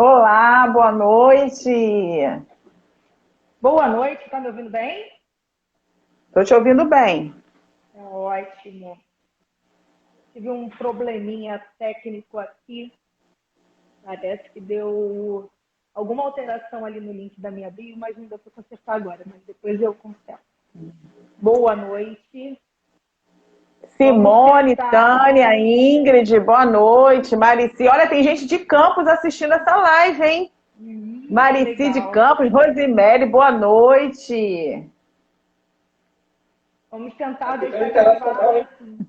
Olá, boa noite. Boa noite, tá me ouvindo bem? Estou te ouvindo bem. É ótimo. Tive um probleminha técnico aqui. Parece que deu alguma alteração ali no link da minha bio, mas não deu para consertar agora, mas depois eu conserto. Boa noite. Vamos Simone, tentar. Tânia, Ingrid, boa noite. Marici, olha, tem gente de Campos assistindo essa live, hein? Que Marici de legal. Campos, Rosemary, boa noite. Vamos tentar deixar gravado assim.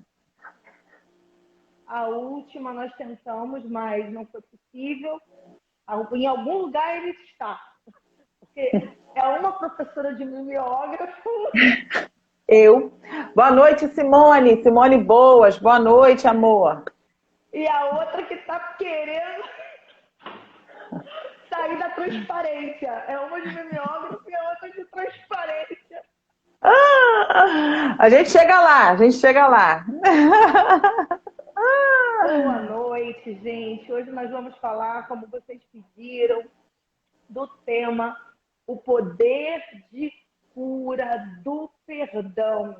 A última nós tentamos, mas não foi possível. Em algum lugar ele está. Porque é uma professora de mimeógrafo. Eu. Boa noite, Simone. Simone Boas, boa noite, amor. E a outra que está querendo sair da transparência. É uma de mimeógrafo e a outra de transparência. A gente chega lá, a gente chega lá. Boa noite, gente. Hoje nós vamos falar, como vocês pediram, do tema o poder de cura do perdão.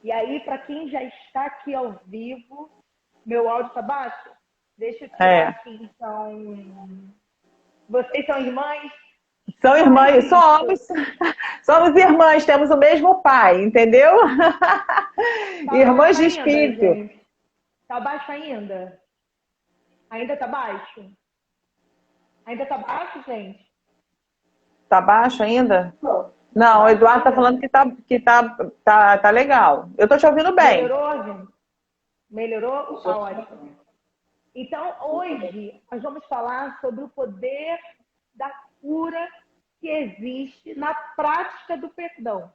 E aí, para quem já está aqui ao vivo, meu áudio está baixo? Deixa eu tirar É. aqui, então. Vocês são irmãs? São Faz irmãs, isso. somos irmãs, temos o mesmo pai, entendeu? Tá Irmãs baixo de ainda, espírito. gente? Tá baixo ainda? Ainda tá baixo? Ainda tá baixo, gente? Tá baixo ainda? Tá Não, o baixo Eduardo tá ainda? falando que tá legal. Eu tô te ouvindo bem. Melhorou, gente? Melhorou? Tá ótimo. Então, hoje, nós vamos falar sobre o poder da cura que existe na prática do perdão.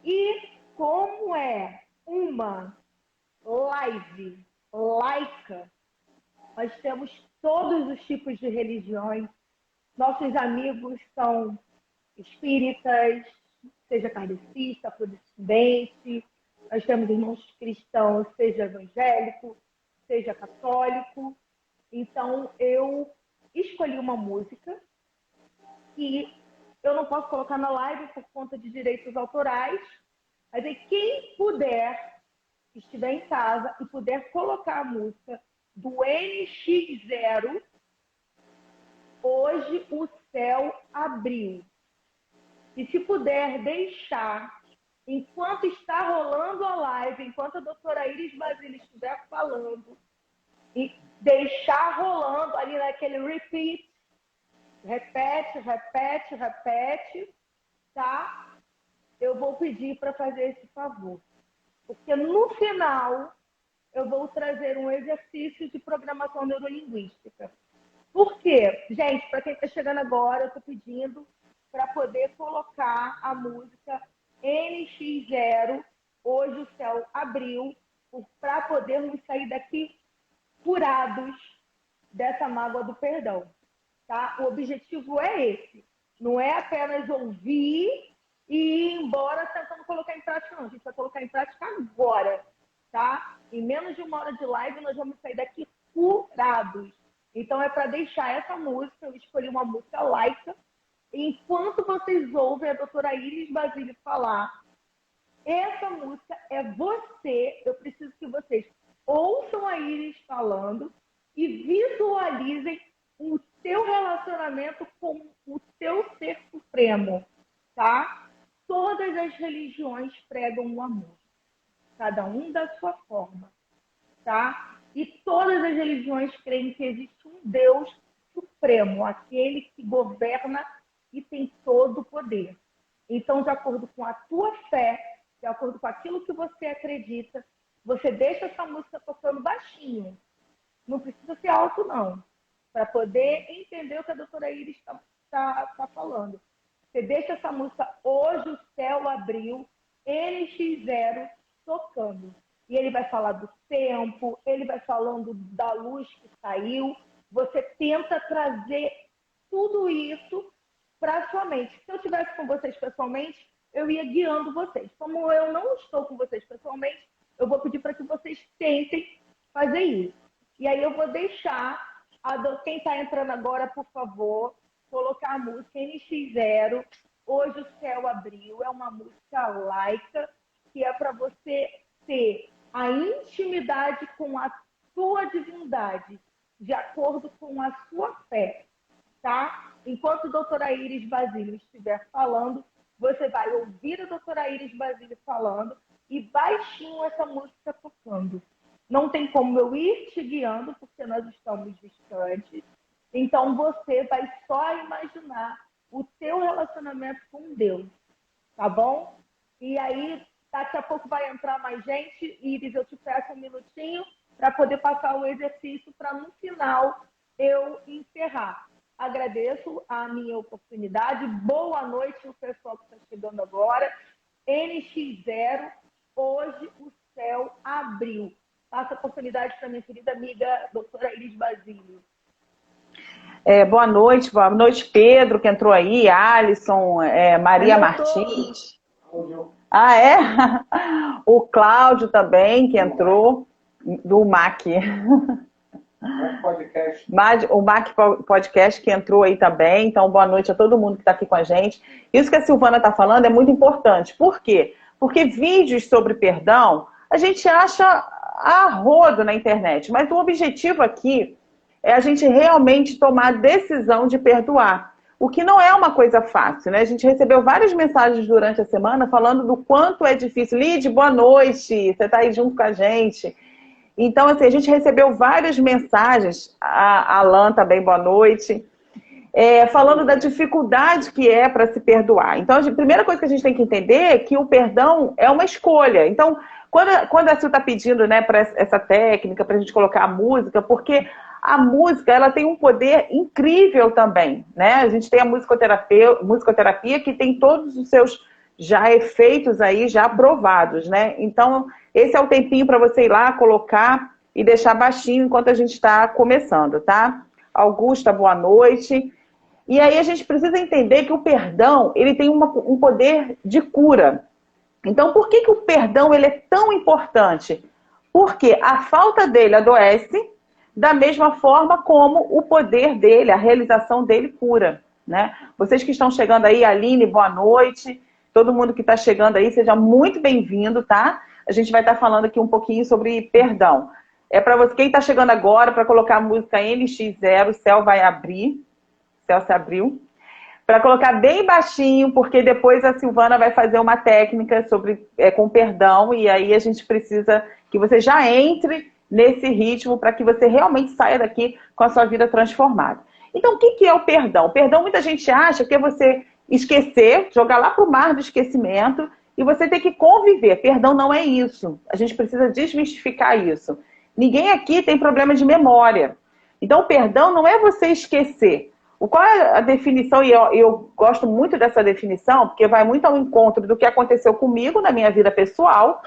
E como é uma live laica, nós temos todos os tipos de religiões. Nossos amigos são espíritas, seja kardecista, afrodescendente. Nós temos irmãos cristãos, seja evangélico, seja católico. Então, eu escolhi uma música que eu não posso colocar na live por conta de direitos autorais, mas aí quem puder, estiver em casa e puder colocar a música do NX0, Hoje o Céu Abriu. E se puder deixar, enquanto está rolando a live, enquanto a doutora Iris Basílio estiver falando, e deixar rolando ali naquele repeat, repete, repete, repete, tá? Eu vou pedir para fazer esse favor. Porque no final eu vou trazer um exercício de programação neurolinguística. Por quê? Gente, para quem está chegando agora, eu estou pedindo para poder colocar a música NX0, Hoje o Céu Abriu, para podermos sair daqui curados dessa mágoa do perdão. Tá? O objetivo é esse. Não é apenas ouvir e ir embora tentando colocar em prática, não. A gente vai colocar em prática agora. Tá? Em menos de uma hora de live, nós vamos sair daqui curados. Então, é para deixar essa música. Eu escolhi uma música laica. Enquanto vocês ouvem a doutora Iris Basílio falar, essa música é você. Eu preciso que vocês ouçam a Iris falando e visualizem o teu relacionamento com o teu ser supremo, tá? Todas as religiões pregam o amor, cada um da sua forma, tá? E todas as religiões creem que existe um Deus supremo, aquele que governa e tem todo o poder. Então, de acordo com a tua fé, de acordo com aquilo que você acredita, você deixa essa música tocando baixinho. Não precisa ser alto, não. Para poder entender o que a doutora Iris está falando. Você deixa essa música Hoje o Céu Abriu, NX0, tocando. E ele vai falar do tempo, ele vai falando da luz que saiu. Você tenta trazer tudo isso para a sua mente. Se eu estivesse com vocês pessoalmente, eu ia guiando vocês. Como eu não estou com vocês pessoalmente, eu vou pedir para que vocês tentem fazer isso. E aí eu vou deixar Quem está entrando agora, por favor, colocar a música NX0, Hoje o Céu Abriu. É uma música laica, que é para você ter a intimidade com a sua divindade, de acordo com a sua fé, tá? Enquanto a doutora Iris Basílio estiver falando, você vai ouvir a doutora Iris Basílio falando e baixinho essa música tocando. Não tem como eu ir te guiando, porque nós estamos distantes. Então, você vai só imaginar o teu relacionamento com Deus, tá bom? E aí, daqui a pouco vai entrar mais gente. Iris, eu te peço um minutinho para poder passar o exercício para, no final, eu encerrar. Agradeço a minha oportunidade. Boa noite, o pessoal que está chegando agora. NX0, Hoje o Céu Abriu. Passa a oportunidade para minha querida amiga, doutora Iris Basílio. Boa noite, Pedro, que entrou aí, Alisson, Maria Martins. Ah, é? O Cláudio também, que entrou, do MAC. O MAC Podcast, que entrou aí também. Então, boa noite a todo mundo que está aqui com a gente. Isso que a Silvana está falando é muito importante. Por quê? Porque vídeos sobre perdão, a gente acha a rodo na internet. Mas o objetivo aqui é a gente realmente tomar a decisão de perdoar. O que não é uma coisa fácil, né? A gente recebeu várias mensagens durante a semana falando do quanto é difícil. Lide, boa noite, você está aí junto com a gente. Então, assim, a gente recebeu várias mensagens, a Alan também, boa noite, falando da dificuldade que é para se perdoar. Então, a primeira coisa que a gente tem que entender é que o perdão é uma escolha. Então, quando a Sil está pedindo, né, para essa técnica, para a gente colocar a música, porque a música, ela tem um poder incrível também, né? A gente tem a musicoterapia que tem todos os seus já efeitos aí, já provados, né? Então, esse é o tempinho para você ir lá, colocar e deixar baixinho enquanto a gente está começando, tá? Augusta, boa noite. E aí a gente precisa entender que o perdão, ele tem um poder de cura. Então, por que o perdão ele é tão importante? Porque a falta dele adoece, da mesma forma como o poder dele, a realização dele cura, né? Vocês que estão chegando aí, Aline, boa noite. Todo mundo que está chegando aí, seja muito bem-vindo, tá? A gente vai estar falando aqui um pouquinho sobre perdão. É para você, quem está chegando agora, para colocar a música NX0, Céu vai abrir, Céu se abriu. Para colocar bem baixinho, porque depois a Silvana vai fazer uma técnica sobre com perdão, e aí a gente precisa que você já entre nesse ritmo para que você realmente saia daqui com a sua vida transformada. Então, o que é o perdão? O perdão, muita gente acha que é você esquecer, jogar lá para o mar do esquecimento, e você tem que conviver. Perdão não é isso. A gente precisa desmistificar isso. Ninguém aqui tem problema de memória. Então, o perdão não é você esquecer. Qual é a definição? E eu gosto muito dessa definição, porque vai muito ao encontro do que aconteceu comigo na minha vida pessoal,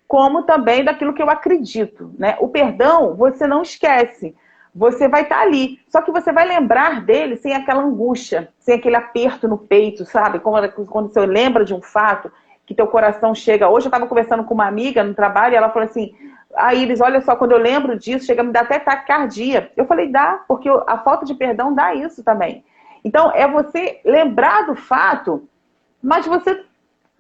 como também daquilo que eu acredito, né? O perdão, você não esquece. Você vai estar ali. Só que você vai lembrar dele sem aquela angústia, sem aquele aperto no peito, sabe? Quando você lembra de um fato, que teu coração chega... Hoje eu estava conversando com uma amiga no trabalho e ela falou assim, Iris, olha só, quando eu lembro disso, chega a me dar até taquicardia. Eu falei, dá, porque a falta de perdão dá isso também. Então, é você lembrar do fato, mas você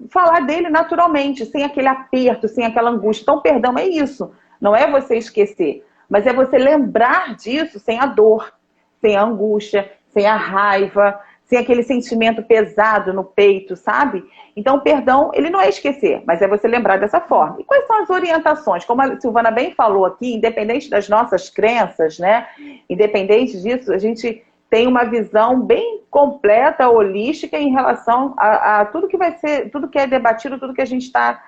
falar dele naturalmente, sem aquele aperto, sem aquela angústia. Então, perdão é isso. Não é você esquecer, mas é você lembrar disso sem a dor, sem a angústia, sem a raiva, sem aquele sentimento pesado no peito, sabe? Então, o perdão, ele não é esquecer, mas é você lembrar dessa forma. E quais são as orientações? Como a Silvana bem falou aqui, independente das nossas crenças, né? Independente disso, a gente tem uma visão bem completa, holística em relação a tudo que vai ser, tudo que é debatido, tudo que a gente está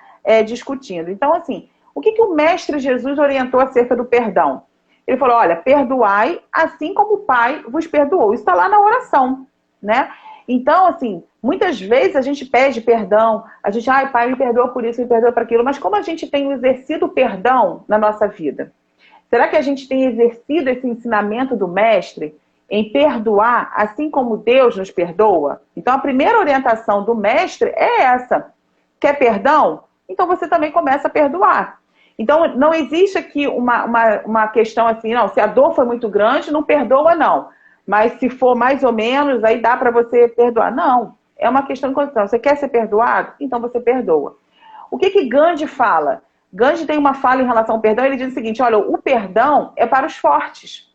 discutindo. Então, assim, o que o Mestre Jesus orientou acerca do perdão? Ele falou, olha, perdoai assim como o Pai vos perdoou. Isso está lá na oração, né? Então, assim, muitas vezes a gente pede perdão, a gente, Pai, me perdoa por isso, me perdoa por aquilo, mas como a gente tem exercido o perdão na nossa vida? Será que a gente tem exercido esse ensinamento do Mestre em perdoar assim como Deus nos perdoa? Então, a primeira orientação do Mestre é essa. Quer perdão? Então, você também começa a perdoar. Então, não existe aqui uma questão assim, não, se a dor foi muito grande, não perdoa, não. Mas se for mais ou menos, aí dá para você perdoar. Não, é uma questão de condição. Você quer ser perdoado? Então você perdoa. O que Gandhi fala? Gandhi tem uma fala em relação ao perdão, ele diz o seguinte, olha, o perdão é para os fortes.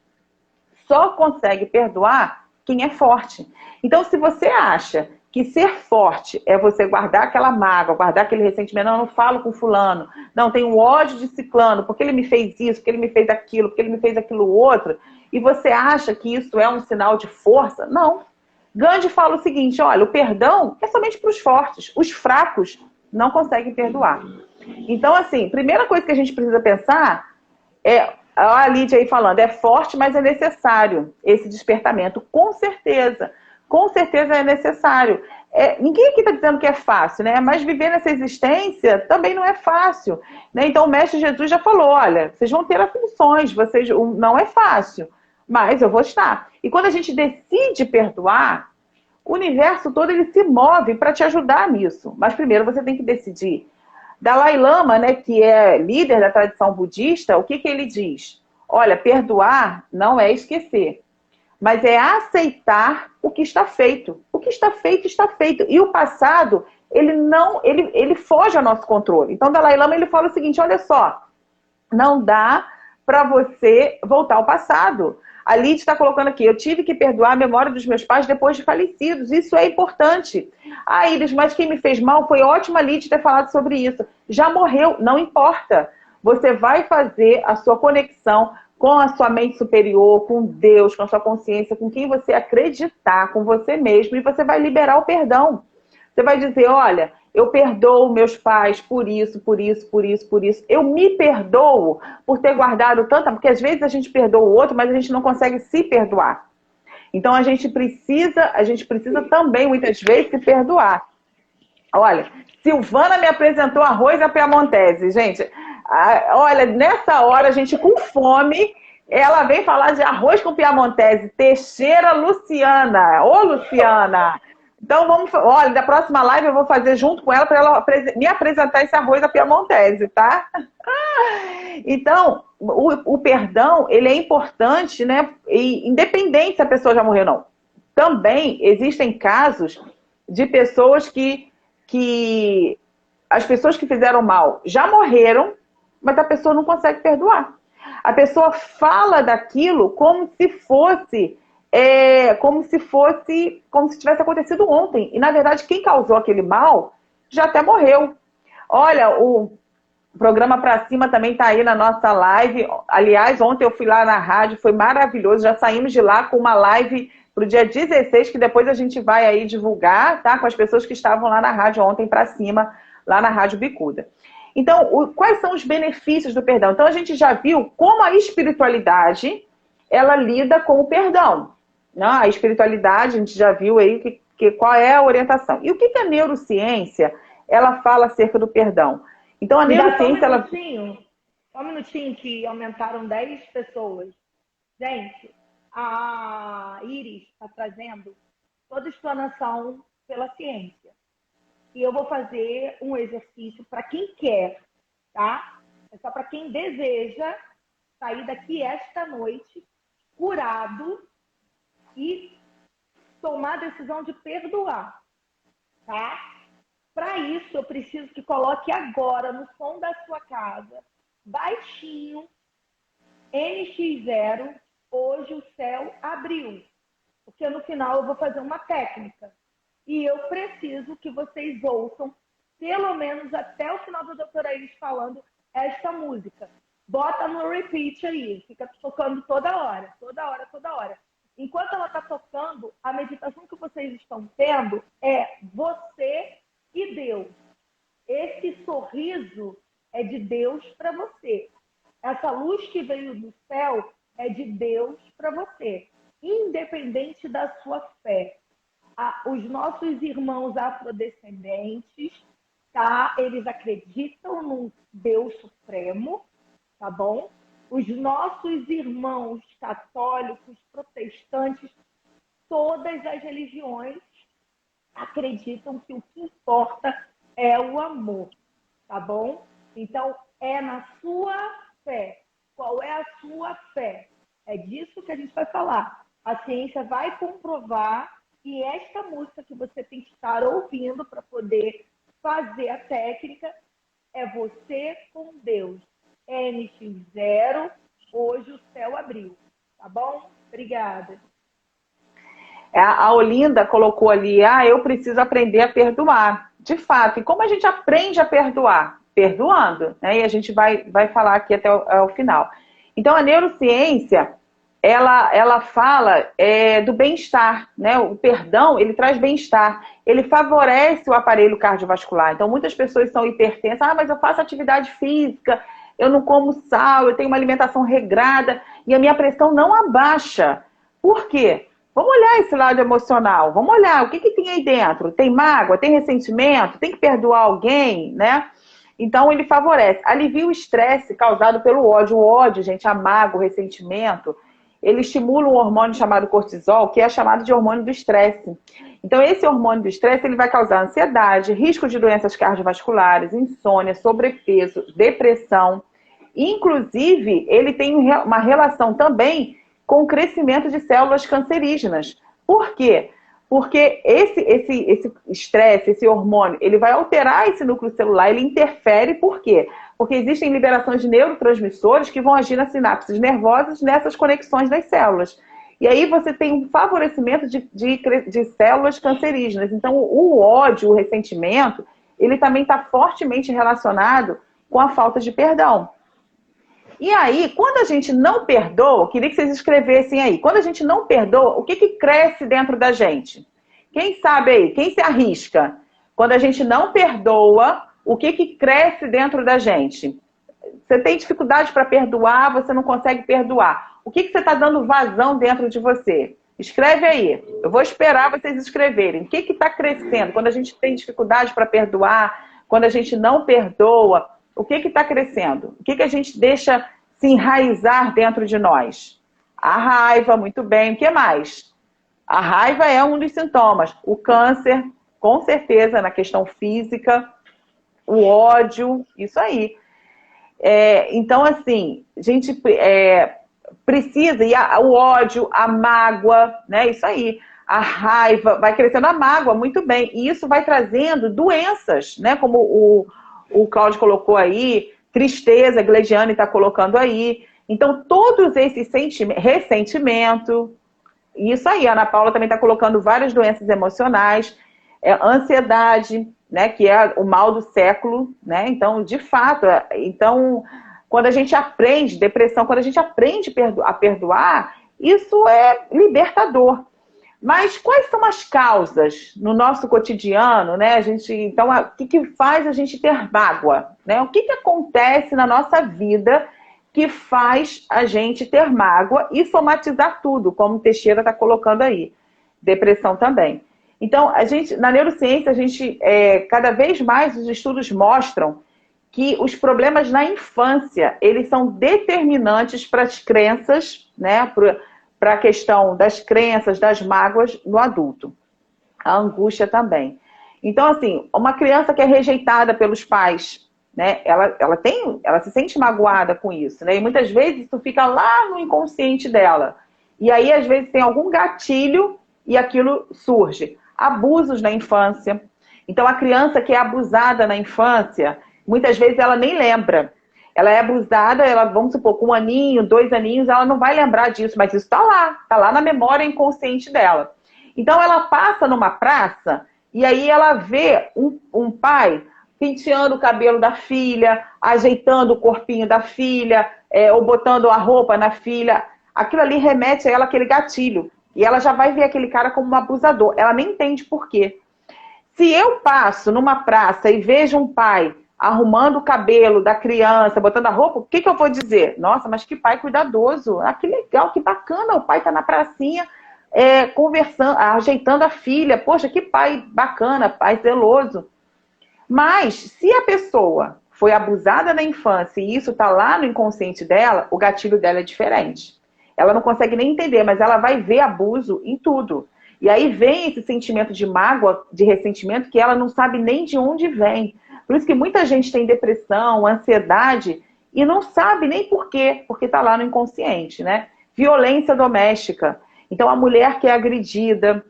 Só consegue perdoar quem é forte. Então, se você acha que ser forte é você guardar aquela mágoa, guardar aquele ressentimento, não, eu não falo com fulano, não, tenho ódio de ciclano, porque ele me fez isso, porque ele me fez aquilo, porque ele me fez aquilo outro, e você acha que isso é um sinal de força? Não. Gandhi fala o seguinte, olha, o perdão é somente para os fortes, os fracos não conseguem perdoar. Então, assim, primeira coisa que a gente precisa pensar é, a Lídia aí falando, é forte, mas é necessário esse despertamento. Com certeza é necessário. Ninguém aqui está dizendo que é fácil, né? Mas viver nessa existência também não é fácil. Né? Então o Mestre Jesus já falou, olha, vocês vão ter aflições, não é fácil, mas eu vou estar. E quando a gente decide perdoar, o universo todo ele se move para te ajudar nisso. Mas primeiro você tem que decidir. Dalai Lama, né, que é líder da tradição budista, o que ele diz? Olha, perdoar não é esquecer, mas é aceitar o que está feito. O que está feito, está feito. E o passado, ele foge ao nosso controle. Então, Dalai Lama ele fala o seguinte, olha só, não dá para você voltar ao passado. A Lid está colocando aqui, eu tive que perdoar a memória dos meus pais depois de falecidos. Isso é importante. Ah, Iris, mas quem me fez mal foi ótima a Lid ter falado sobre isso. Já morreu, não importa. Você vai fazer a sua conexão com a sua mente superior, com Deus, com a sua consciência, com quem você acreditar, com você mesmo, e você vai liberar o perdão. Você vai dizer, olha, eu perdoo meus pais por isso, por isso, por isso, por isso. Eu me perdoo por ter guardado tanta... Porque às vezes a gente perdoa o outro, mas a gente não consegue se perdoar. Então a gente precisa também, muitas vezes, se perdoar. Olha, Silvana me apresentou arroz à piamontese. Gente, olha, nessa hora, a gente com fome, ela vem falar de arroz com piamontese. Teixeira Luciana. Ô, Luciana! Então, olha, da próxima live eu vou fazer junto com ela para ela me apresentar esse arroz à piamontese, tá? Então, o perdão, ele é importante, né? E independente se a pessoa já morreu ou não. Também existem casos de pessoas que as pessoas que fizeram mal já morreram, mas a pessoa não consegue perdoar. A pessoa fala daquilo como se tivesse acontecido ontem. E, na verdade, quem causou aquele mal já até morreu. Olha, o programa Pra Cima também está aí na nossa live. Aliás, ontem eu fui lá na rádio, foi maravilhoso. Já saímos de lá com uma live para o dia 16, que depois a gente vai aí divulgar, tá? Com as pessoas que estavam lá na rádio ontem Pra Cima, lá na Rádio Bicuda. Então, quais são os benefícios do perdão? Então, a gente já viu como a espiritualidade, ela lida com o perdão. Né? A espiritualidade, a gente já viu aí qual é a orientação. E o que a neurociência, ela fala acerca do perdão? Então, a neurociência, ela... Só um minutinho que aumentaram 10 pessoas. Gente, a Iris está trazendo toda a explanação pela ciência. E eu vou fazer um exercício para quem quer, tá? É só para quem deseja sair daqui esta noite curado e tomar a decisão de perdoar, tá? Para isso, eu preciso que coloque agora no som da sua casa, baixinho, NX0, hoje o céu abriu. Porque no final eu vou fazer uma técnica. E eu preciso que vocês ouçam, pelo menos até o final da doutora Iris falando esta música. Bota no repeat aí, fica tocando toda hora, toda hora, toda hora. Enquanto ela está tocando, a meditação que vocês estão tendo é você e Deus. Esse sorriso é de Deus para você. Essa luz que veio do céu é de Deus para você, independente da sua fé. Os nossos irmãos afrodescendentes, tá? Eles acreditam no Deus Supremo, tá bom? Os nossos irmãos católicos, protestantes, todas as religiões acreditam que o que importa é o amor, tá bom? Então, é na sua fé. Qual é a sua fé? É disso que a gente vai falar. A ciência vai comprovar que esta música que você tem que estar ouvindo para poder fazer a técnica é você com Deus. NX0, hoje o céu abriu. Tá bom? Obrigada. A Olinda colocou ali, eu preciso aprender a perdoar. De fato, e como a gente aprende a perdoar? Perdoando, né? E a gente vai falar aqui até o final. Então, a neurociência, ela fala do bem-estar, né? O perdão, ele traz bem-estar. Ele favorece o aparelho cardiovascular. Então, muitas pessoas são hipertensas. Mas eu faço atividade física, eu não como sal, eu tenho uma alimentação regrada e a minha pressão não abaixa. Por quê? Vamos olhar esse lado emocional. Vamos olhar o que tem aí dentro. Tem mágoa? Tem ressentimento? Tem que perdoar alguém, né? Então, ele favorece. Alivia o estresse causado pelo ódio. O ódio, gente, a mágoa, o ressentimento, ele estimula um hormônio chamado cortisol, que é chamado de hormônio do estresse. Então, esse hormônio do estresse, ele vai causar ansiedade, risco de doenças cardiovasculares, insônia, sobrepeso, depressão. Inclusive, ele tem uma relação também com o crescimento de células cancerígenas. Por quê? Porque esse estresse, esse hormônio, ele vai alterar esse núcleo celular, ele interfere. Por quê? Porque existem liberações de neurotransmissores que vão agir nas sinapses nervosas nessas conexões das células. E aí você tem um favorecimento de células cancerígenas. Então, o ódio, o ressentimento, ele também está fortemente relacionado com a falta de perdão. E aí, quando a gente não perdoa, queria que vocês escrevessem aí, quando a gente não perdoa, o que cresce dentro da gente? Quem sabe aí? Quem se arrisca? Quando a gente não perdoa, o que cresce dentro da gente? Você tem dificuldade para perdoar, você não consegue perdoar. O que você está dando vazão dentro de você? Escreve aí. Eu vou esperar vocês escreverem. O que está crescendo? Quando a gente tem dificuldade para perdoar, quando a gente não perdoa, o que está crescendo? O que a gente deixa se enraizar dentro de nós? A raiva, muito bem. O que mais? A raiva é um dos sintomas. O câncer, com certeza, na questão física. O ódio, isso aí. Então, assim, a gente precisa, e o ódio, a mágoa, né? Isso aí. A raiva, vai crescendo a mágoa, muito bem. E isso vai trazendo doenças, né? Como o Cláudio colocou aí, tristeza, a Gleidiane está colocando aí. Então, todos esses sentimentos, ressentimento, isso aí, a Ana Paula também está colocando várias doenças emocionais, ansiedade, né, que é o mal do século, né? Então, de fato, quando a gente aprende, depressão, quando a gente aprende a perdoar, isso é libertador. Mas quais são as causas no nosso cotidiano, né? Então, o que faz a gente ter mágoa? Né? O que acontece na nossa vida que faz a gente ter mágoa e somatizar tudo, como o Teixeira está colocando aí. Depressão também. Então, na neurociência, cada vez mais os estudos mostram que os problemas na infância, eles são determinantes para as crenças, né? Para a questão das crenças, das mágoas no adulto. A angústia também. Então, assim, uma criança que é rejeitada pelos pais, né, ela se sente magoada com isso, né? E muitas vezes isso fica lá no inconsciente dela. E aí, às vezes, tem algum gatilho e aquilo surge. Abusos na infância. Então, a criança que é abusada na infância, muitas vezes ela nem lembra. Ela é abusada, vamos supor, com 1 aninho, 2 aninhos, ela não vai lembrar disso, mas isso está lá na memória inconsciente dela. Então ela passa numa praça e aí ela vê um pai penteando o cabelo da filha, ajeitando o corpinho da filha, ou botando a roupa na filha. Aquilo ali remete a ela aquele gatilho. E ela já vai ver aquele cara como um abusador. Ela nem entende por quê. Se eu passo numa praça e vejo um pai arrumando o cabelo da criança, botando a roupa, o que eu vou dizer? Nossa, mas que pai cuidadoso. Ah, que legal, que bacana, o pai tá na pracinha conversando, ajeitando a filha. Poxa, que pai bacana, pai zeloso. Mas, se a pessoa foi abusada na infância e isso tá lá no inconsciente dela, o gatilho dela é diferente. Ela não consegue nem entender, mas ela vai ver abuso em tudo. E aí vem esse sentimento de mágoa, de ressentimento, que ela não sabe nem de onde vem. Por isso que muita gente tem depressão, ansiedade, e não sabe nem por quê, porque está lá no inconsciente, né? Violência doméstica. Então, a mulher que é agredida,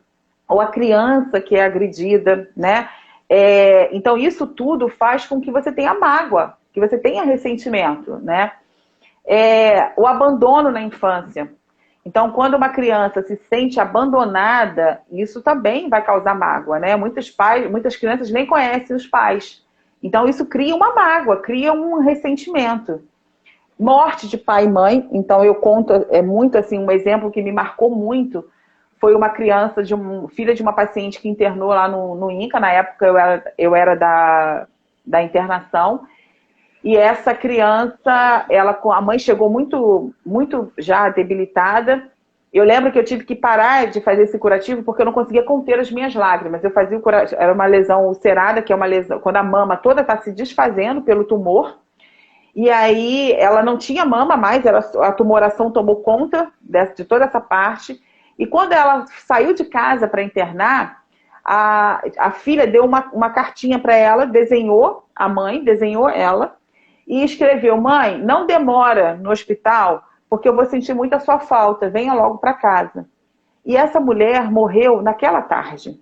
ou a criança que é agredida, né? Então, isso tudo faz com que você tenha mágoa, que você tenha ressentimento, né? O abandono na infância. Então, quando uma criança se sente abandonada, isso também vai causar mágoa, né? Muitas crianças nem conhecem os pais. Então, isso cria uma mágoa, cria um ressentimento. Morte de pai e mãe. Então, eu conto, muito assim, um exemplo que me marcou muito. Foi uma criança, filha de uma paciente que internou lá no INCA. Na época, eu era da internação. E essa criança, a mãe chegou muito, muito já debilitada. Eu lembro que eu tive que parar de fazer esse curativo porque eu não conseguia conter as minhas lágrimas. Eu fazia o curativo, era uma lesão ulcerada, que é uma lesão quando a mama toda está se desfazendo pelo tumor. E aí ela não tinha mama mais, a tumoração tomou conta de toda essa parte. E quando ela saiu de casa para internar, a filha deu uma cartinha para ela, a mãe desenhou ela, e escreveu: mãe, não demora no hospital, porque eu vou sentir muito a sua falta, venha logo para casa. E essa mulher morreu naquela tarde.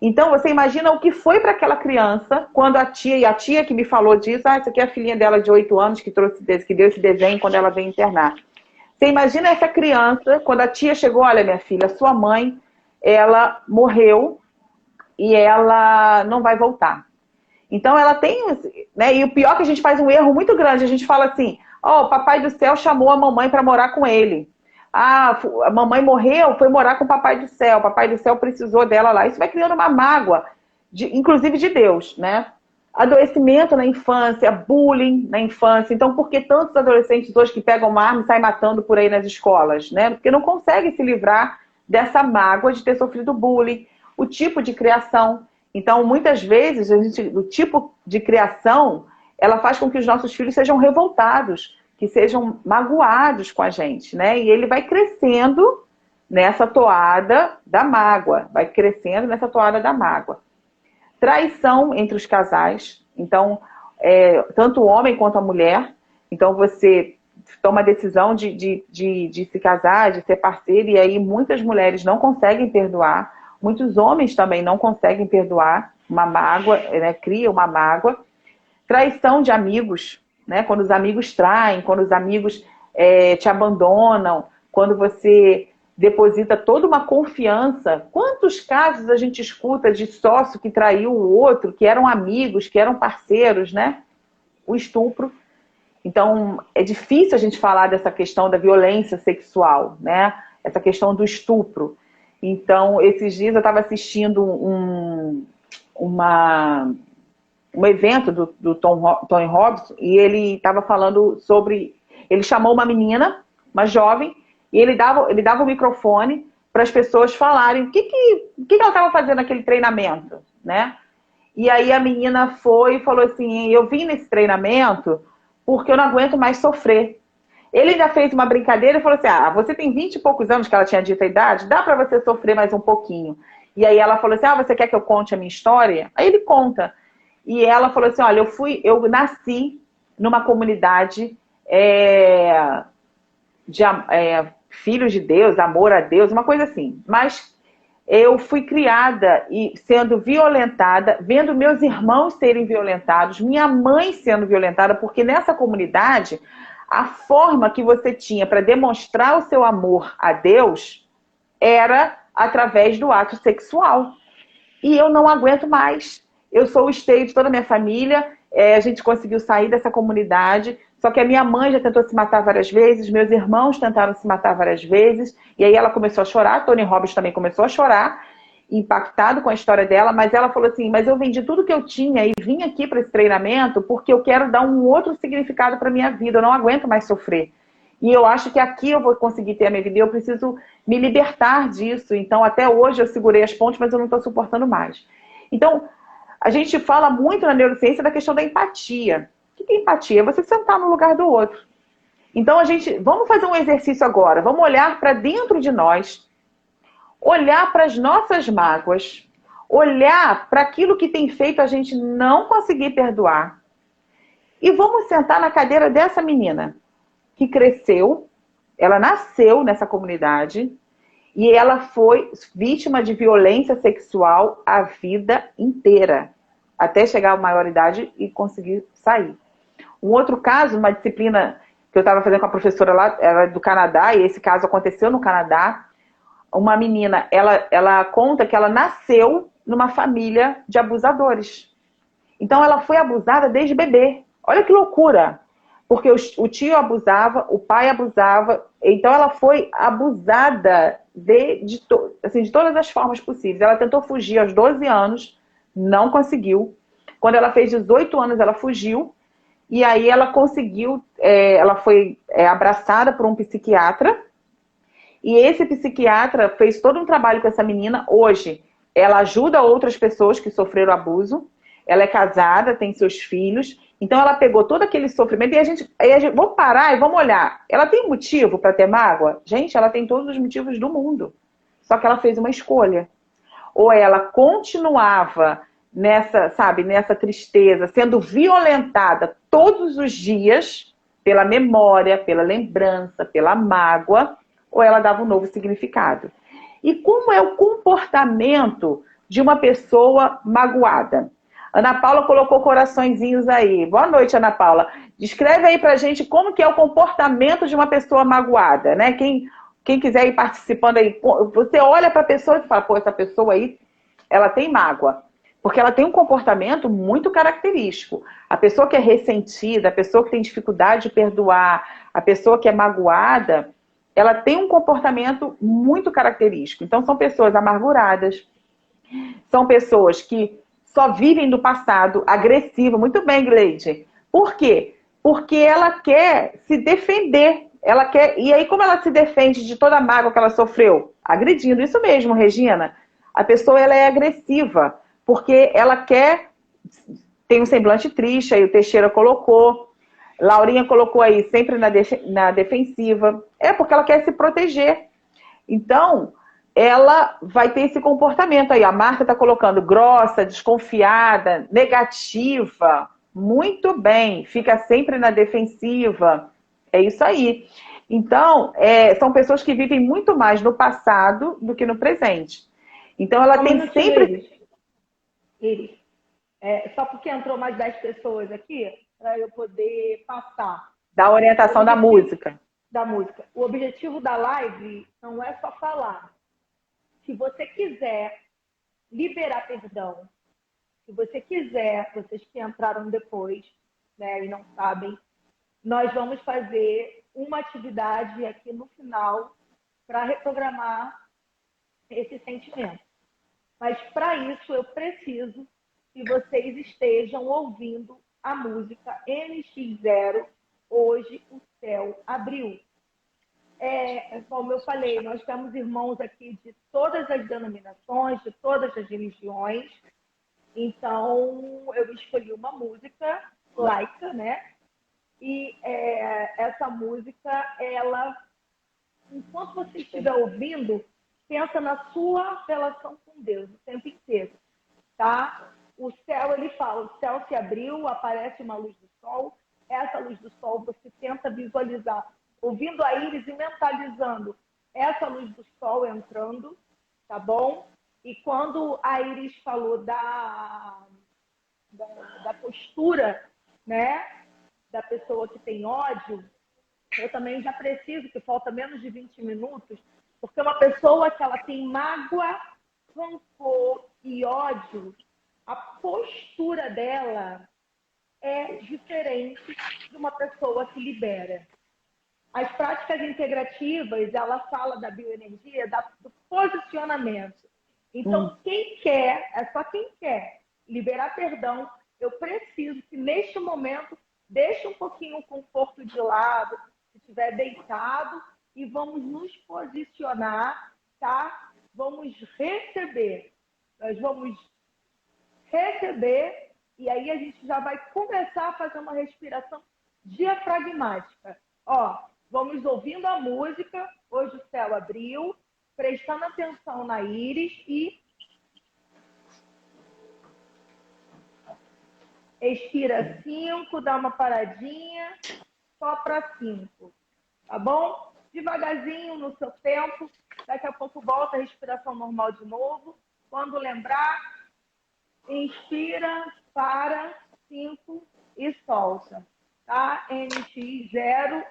Então, você imagina o que foi para aquela criança, quando a tia que me falou disso, essa aqui é a filhinha dela de 8 anos, que deu esse desenho quando ela veio internar. Você imagina essa criança, quando a tia chegou: olha, minha filha, sua mãe, ela morreu e ela não vai voltar. Então ela tem, né? E o pior é que a gente faz um erro muito grande. A gente fala assim: o papai do céu chamou a mamãe para morar com ele. A mamãe morreu, foi morar com o papai do céu. O papai do céu precisou dela lá. Isso vai criando uma mágoa, inclusive de Deus, né? Adoecimento na infância, bullying na infância. Então, por que tantos adolescentes hoje que pegam uma arma e saem matando por aí nas escolas, né? Porque não conseguem se livrar dessa mágoa de ter sofrido bullying. O tipo de criação. Então, muitas vezes, o tipo de criação, ela faz com que os nossos filhos sejam revoltados, que sejam magoados com a gente, né? E ele vai crescendo nessa toada da mágoa. Vai crescendo nessa toada da mágoa. Traição entre os casais. Então, tanto o homem quanto a mulher. Então, você toma a decisão de se casar, de ser parceiro, e aí muitas mulheres não conseguem perdoar. Muitos homens também não conseguem perdoar uma mágoa, né? Cria uma mágoa. Traição de amigos, né? Quando os amigos traem, quando os amigos te abandonam, quando você deposita toda uma confiança. Quantos casos a gente escuta de sócio que traiu o outro, que eram amigos, que eram parceiros, né? O estupro. Então, é difícil a gente falar dessa questão da violência sexual, né? Essa questão do estupro. Então, esses dias eu estava assistindo um evento do Tony Robbins, e ele estava falando sobre... Ele chamou uma menina, uma jovem, e ele dava o microfone para as pessoas falarem o que ela estava fazendo naquele treinamento, né? E aí a menina foi e falou assim: eu vim nesse treinamento porque eu não aguento mais sofrer. Ele ainda fez uma brincadeira e falou assim: você tem 20 e poucos anos, que ela tinha dito a idade, dá para você sofrer mais um pouquinho. E aí ela falou assim: você quer que eu conte a minha história? Aí ele conta. E ela falou assim: olha, eu nasci numa comunidade de filhos de Deus, amor a Deus, uma coisa assim. Mas eu fui criada e sendo violentada, vendo meus irmãos serem violentados, minha mãe sendo violentada, porque nessa comunidade, a forma que você tinha para demonstrar o seu amor a Deus era através do ato sexual. E eu não aguento mais. Eu sou o esteio de toda a minha família, a gente conseguiu sair dessa comunidade, só que a minha mãe já tentou se matar várias vezes, meus irmãos tentaram se matar várias vezes, e aí ela começou a chorar, Tony Robbins também começou a chorar, impactado com a história dela, mas ela falou assim: mas eu vendi tudo que eu tinha e vim aqui para esse treinamento porque eu quero dar um outro significado para a minha vida, eu não aguento mais sofrer. E eu acho que aqui eu vou conseguir ter a minha vida, eu preciso me libertar disso. Então, até hoje eu segurei as pontes, mas eu não estou suportando mais. Então, a gente fala muito na neurociência da questão da empatia. O que é empatia? É você sentar no lugar do outro. Então, vamos fazer um exercício agora. Vamos olhar para dentro de nós, olhar para as nossas mágoas, olhar para aquilo que tem feito a gente não conseguir perdoar. E vamos sentar na cadeira dessa menina que cresceu, ela nasceu nessa comunidade e ela foi vítima de violência sexual a vida inteira, até chegar à maioridade e conseguir sair. Um outro caso, uma disciplina que eu estava fazendo com a professora lá, ela é do Canadá, e esse caso aconteceu no Canadá. Uma menina, ela conta que ela nasceu numa família de abusadores. Então ela foi abusada desde bebê. Olha que loucura! Porque o tio abusava, o pai abusava, então ela foi abusada assim, de todas as formas possíveis. Ela tentou fugir aos 12 anos, não conseguiu. Quando ela fez 18 anos, ela fugiu. E aí ela conseguiu, ela foi abraçada por um psiquiatra. E esse psiquiatra fez todo um trabalho com essa menina. Hoje, ela ajuda outras pessoas que sofreram abuso. Ela é casada, tem seus filhos. Então, ela pegou todo aquele sofrimento e a gente vamos parar e vamos olhar. Ela tem motivo para ter mágoa? Gente, ela tem todos os motivos do mundo. Só que ela fez uma escolha. Ou ela continuava nessa, sabe, nessa tristeza, sendo violentada todos os dias pela memória, pela lembrança, pela mágoa, ou ela dava um novo significado. E como é o comportamento de uma pessoa magoada? Ana Paula colocou coraçõezinhos aí. Boa noite, Ana Paula. Descreve aí pra gente como que é o comportamento de uma pessoa magoada, né? Quem quiser ir participando aí, você olha para a pessoa e fala, pô, essa pessoa aí, ela tem mágoa. Porque ela tem um comportamento muito característico. A pessoa que é ressentida, a pessoa que tem dificuldade de perdoar, a pessoa que é magoada, ela tem um comportamento muito característico. Então, são pessoas amarguradas, são pessoas que só vivem do passado, agressiva. Muito bem, Gleide. Por quê? Porque ela quer se defender. Ela quer. E aí, como ela se defende de toda a mágoa que ela sofreu? Agredindo. Isso mesmo, Regina. A pessoa ela é agressiva, porque ela quer. Tem um semblante triste, aí o Teixeira colocou. Laurinha colocou aí, sempre na defensiva. É porque ela quer se proteger. Então, ela vai ter esse comportamento aí. A Marta está colocando grossa, desconfiada, negativa. Muito bem, fica sempre na defensiva. É isso aí. Então, são pessoas que vivem muito mais no passado do que no presente. Então, ela tem sempre... Iris. Só porque entrou mais 10 pessoas aqui, para eu poder passar. Da orientação da música. O objetivo da live não é só falar. Se você quiser liberar perdão, se você quiser, vocês que entraram depois, né, e não sabem, nós vamos fazer uma atividade aqui no final para reprogramar esse sentimento. Mas para isso eu preciso que vocês estejam ouvindo a música NX0, Hoje o Céu Abriu. Como eu falei, nós temos irmãos aqui de todas as denominações, de todas as religiões. Então, eu escolhi uma música laica, né? E essa música, ela, enquanto você estiver ouvindo, pensa na sua relação com Deus o tempo inteiro, tá? O céu, ele fala, o céu se abriu, aparece uma luz do sol. Essa luz do sol você tenta visualizar, ouvindo a Iris e mentalizando essa luz do sol entrando, tá bom? E quando a Iris falou da postura, né, da pessoa que tem ódio, eu também já preciso, que falta menos de 20 minutos, porque uma pessoa que ela tem mágoa, rancor e ódio, a postura dela é diferente de uma pessoa que libera. As práticas integrativas, ela fala da bioenergia, do posicionamento. Então, quem quer, é só quem quer liberar perdão, eu preciso que neste momento deixe um pouquinho o conforto de lado, se estiver deitado, e vamos nos posicionar, tá? Vamos receber. Nós vamos receber e aí a gente já vai começar a fazer uma respiração diafragmática. Ó, vamos ouvindo a música, Hoje o Céu Abriu, prestando atenção na Iris e Respira 5, dá uma paradinha, só para 5, tá bom? Devagarzinho, no seu tempo, daqui a pouco volta a respiração normal de novo. Quando lembrar, inspira, para, 5 e solta, tá? NX 0,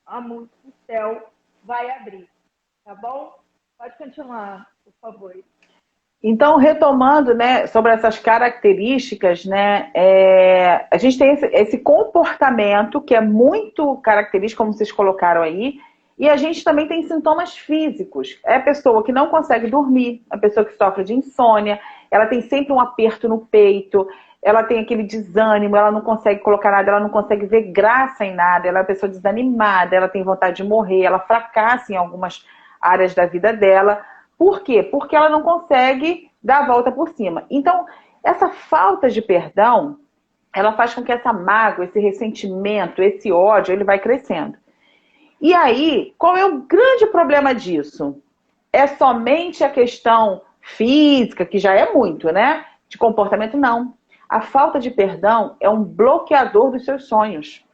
a música do céu vai abrir, tá bom? Pode continuar, por favor. Então, retomando, né, sobre essas características, né, a gente tem esse comportamento que é muito característico, como vocês colocaram aí, e a gente também tem sintomas físicos. É a pessoa que não consegue dormir, a pessoa que sofre de insônia, ela tem sempre um aperto no peito, ela tem aquele desânimo, ela não consegue colocar nada, ela não consegue ver graça em nada, ela é uma pessoa desanimada, ela tem vontade de morrer, ela fracassa em algumas áreas da vida dela. Por quê? Porque ela não consegue dar a volta por cima. Então, essa falta de perdão, ela faz com que essa mágoa, esse ressentimento, esse ódio, ele vai crescendo. E aí, qual é o grande problema disso? É somente a questão física, que já é muito, né? De comportamento, não. A falta de perdão é um bloqueador dos seus sonhos.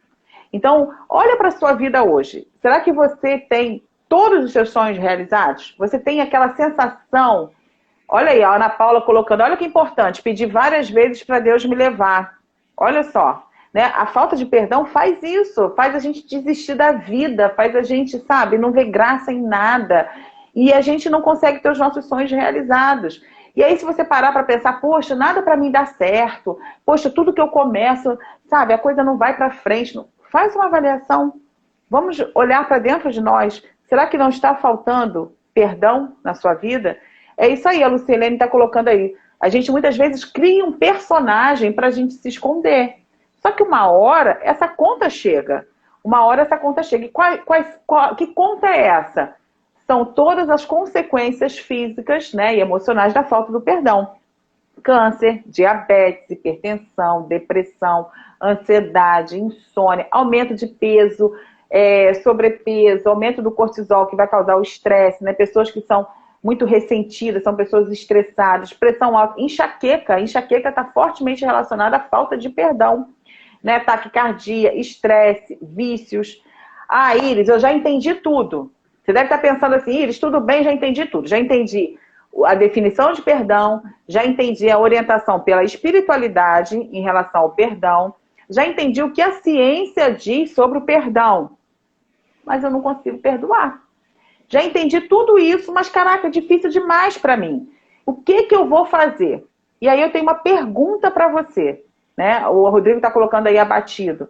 Então, olha para a sua vida hoje. Será que você tem todos os seus sonhos realizados? Você tem aquela sensação... Olha aí, a Ana Paula colocando, olha que importante, pedir várias vezes para Deus me levar. Olha só, né? A falta de perdão faz isso, faz a gente desistir da vida, faz a gente, sabe, não ver graça em nada. E a gente não consegue ter os nossos sonhos realizados. E aí, se você parar para pensar, poxa, nada para mim dá certo, poxa, tudo que eu começo, sabe, a coisa não vai para frente. Faz uma avaliação. Vamos olhar para dentro de nós. Será que não está faltando perdão na sua vida? É isso aí, a Lucilene está colocando aí. A gente muitas vezes cria um personagem para a gente se esconder. Só que uma hora essa conta chega. Uma hora essa conta chega. E que conta é essa? São todas as consequências físicas, né, e emocionais da falta do perdão. Câncer, diabetes, hipertensão, depressão, ansiedade, insônia, aumento de peso, sobrepeso, aumento do cortisol que vai causar o estresse, né? Pessoas que são muito ressentidas, são pessoas estressadas, pressão alta, enxaqueca. Enxaqueca está fortemente relacionada à falta de perdão, né? Taquicardia, estresse, vícios. Ah, Iris, eu já entendi tudo. Você deve estar pensando assim, Iris, tudo bem, já entendi tudo. Já entendi a definição de perdão, já entendi a orientação pela espiritualidade em relação ao perdão, já entendi o que a ciência diz sobre o perdão, mas eu não consigo perdoar. Já entendi tudo isso, mas caraca, é difícil demais para mim. O que eu vou fazer? E aí eu tenho uma pergunta para você, né? O Rodrigo está colocando aí abatido.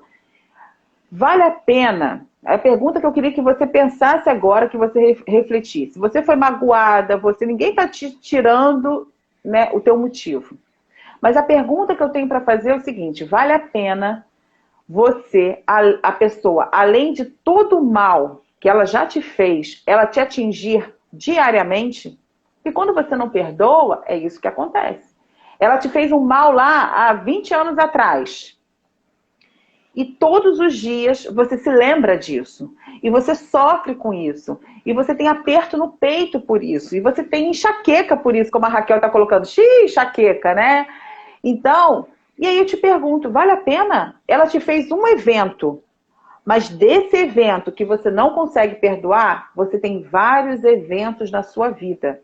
Vale a pena? A pergunta que eu queria que você pensasse agora, que você refletisse. Você foi magoada, ninguém está te tirando, né, o teu motivo. Mas a pergunta que eu tenho para fazer é o seguinte: vale a pena você, a pessoa, além de todo o mal que ela já te fez, ela te atingir diariamente? E quando você não perdoa, é isso que acontece. Ela te fez um mal lá há 20 anos atrás. E todos os dias você se lembra disso. E você sofre com isso. E você tem aperto no peito por isso. E você tem enxaqueca por isso, como a Raquel está colocando. Xiii, enxaqueca, né? Então, e aí eu te pergunto, vale a pena? Ela te fez um evento. Mas desse evento que você não consegue perdoar, você tem vários eventos na sua vida.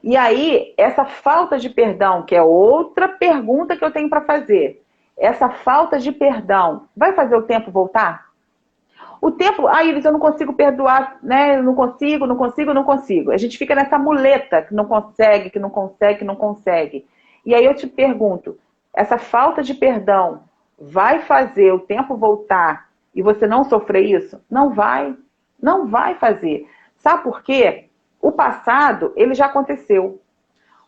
E aí, essa falta de perdão, que é outra pergunta que eu tenho para fazer. Essa falta de perdão vai fazer o tempo voltar? O tempo, Iris, eu não consigo perdoar, né? Eu não consigo. A gente fica nessa muleta que não consegue. E aí eu te pergunto, essa falta de perdão vai fazer o tempo voltar e você não sofrer isso? Não vai fazer. Sabe por quê? O passado, ele já aconteceu.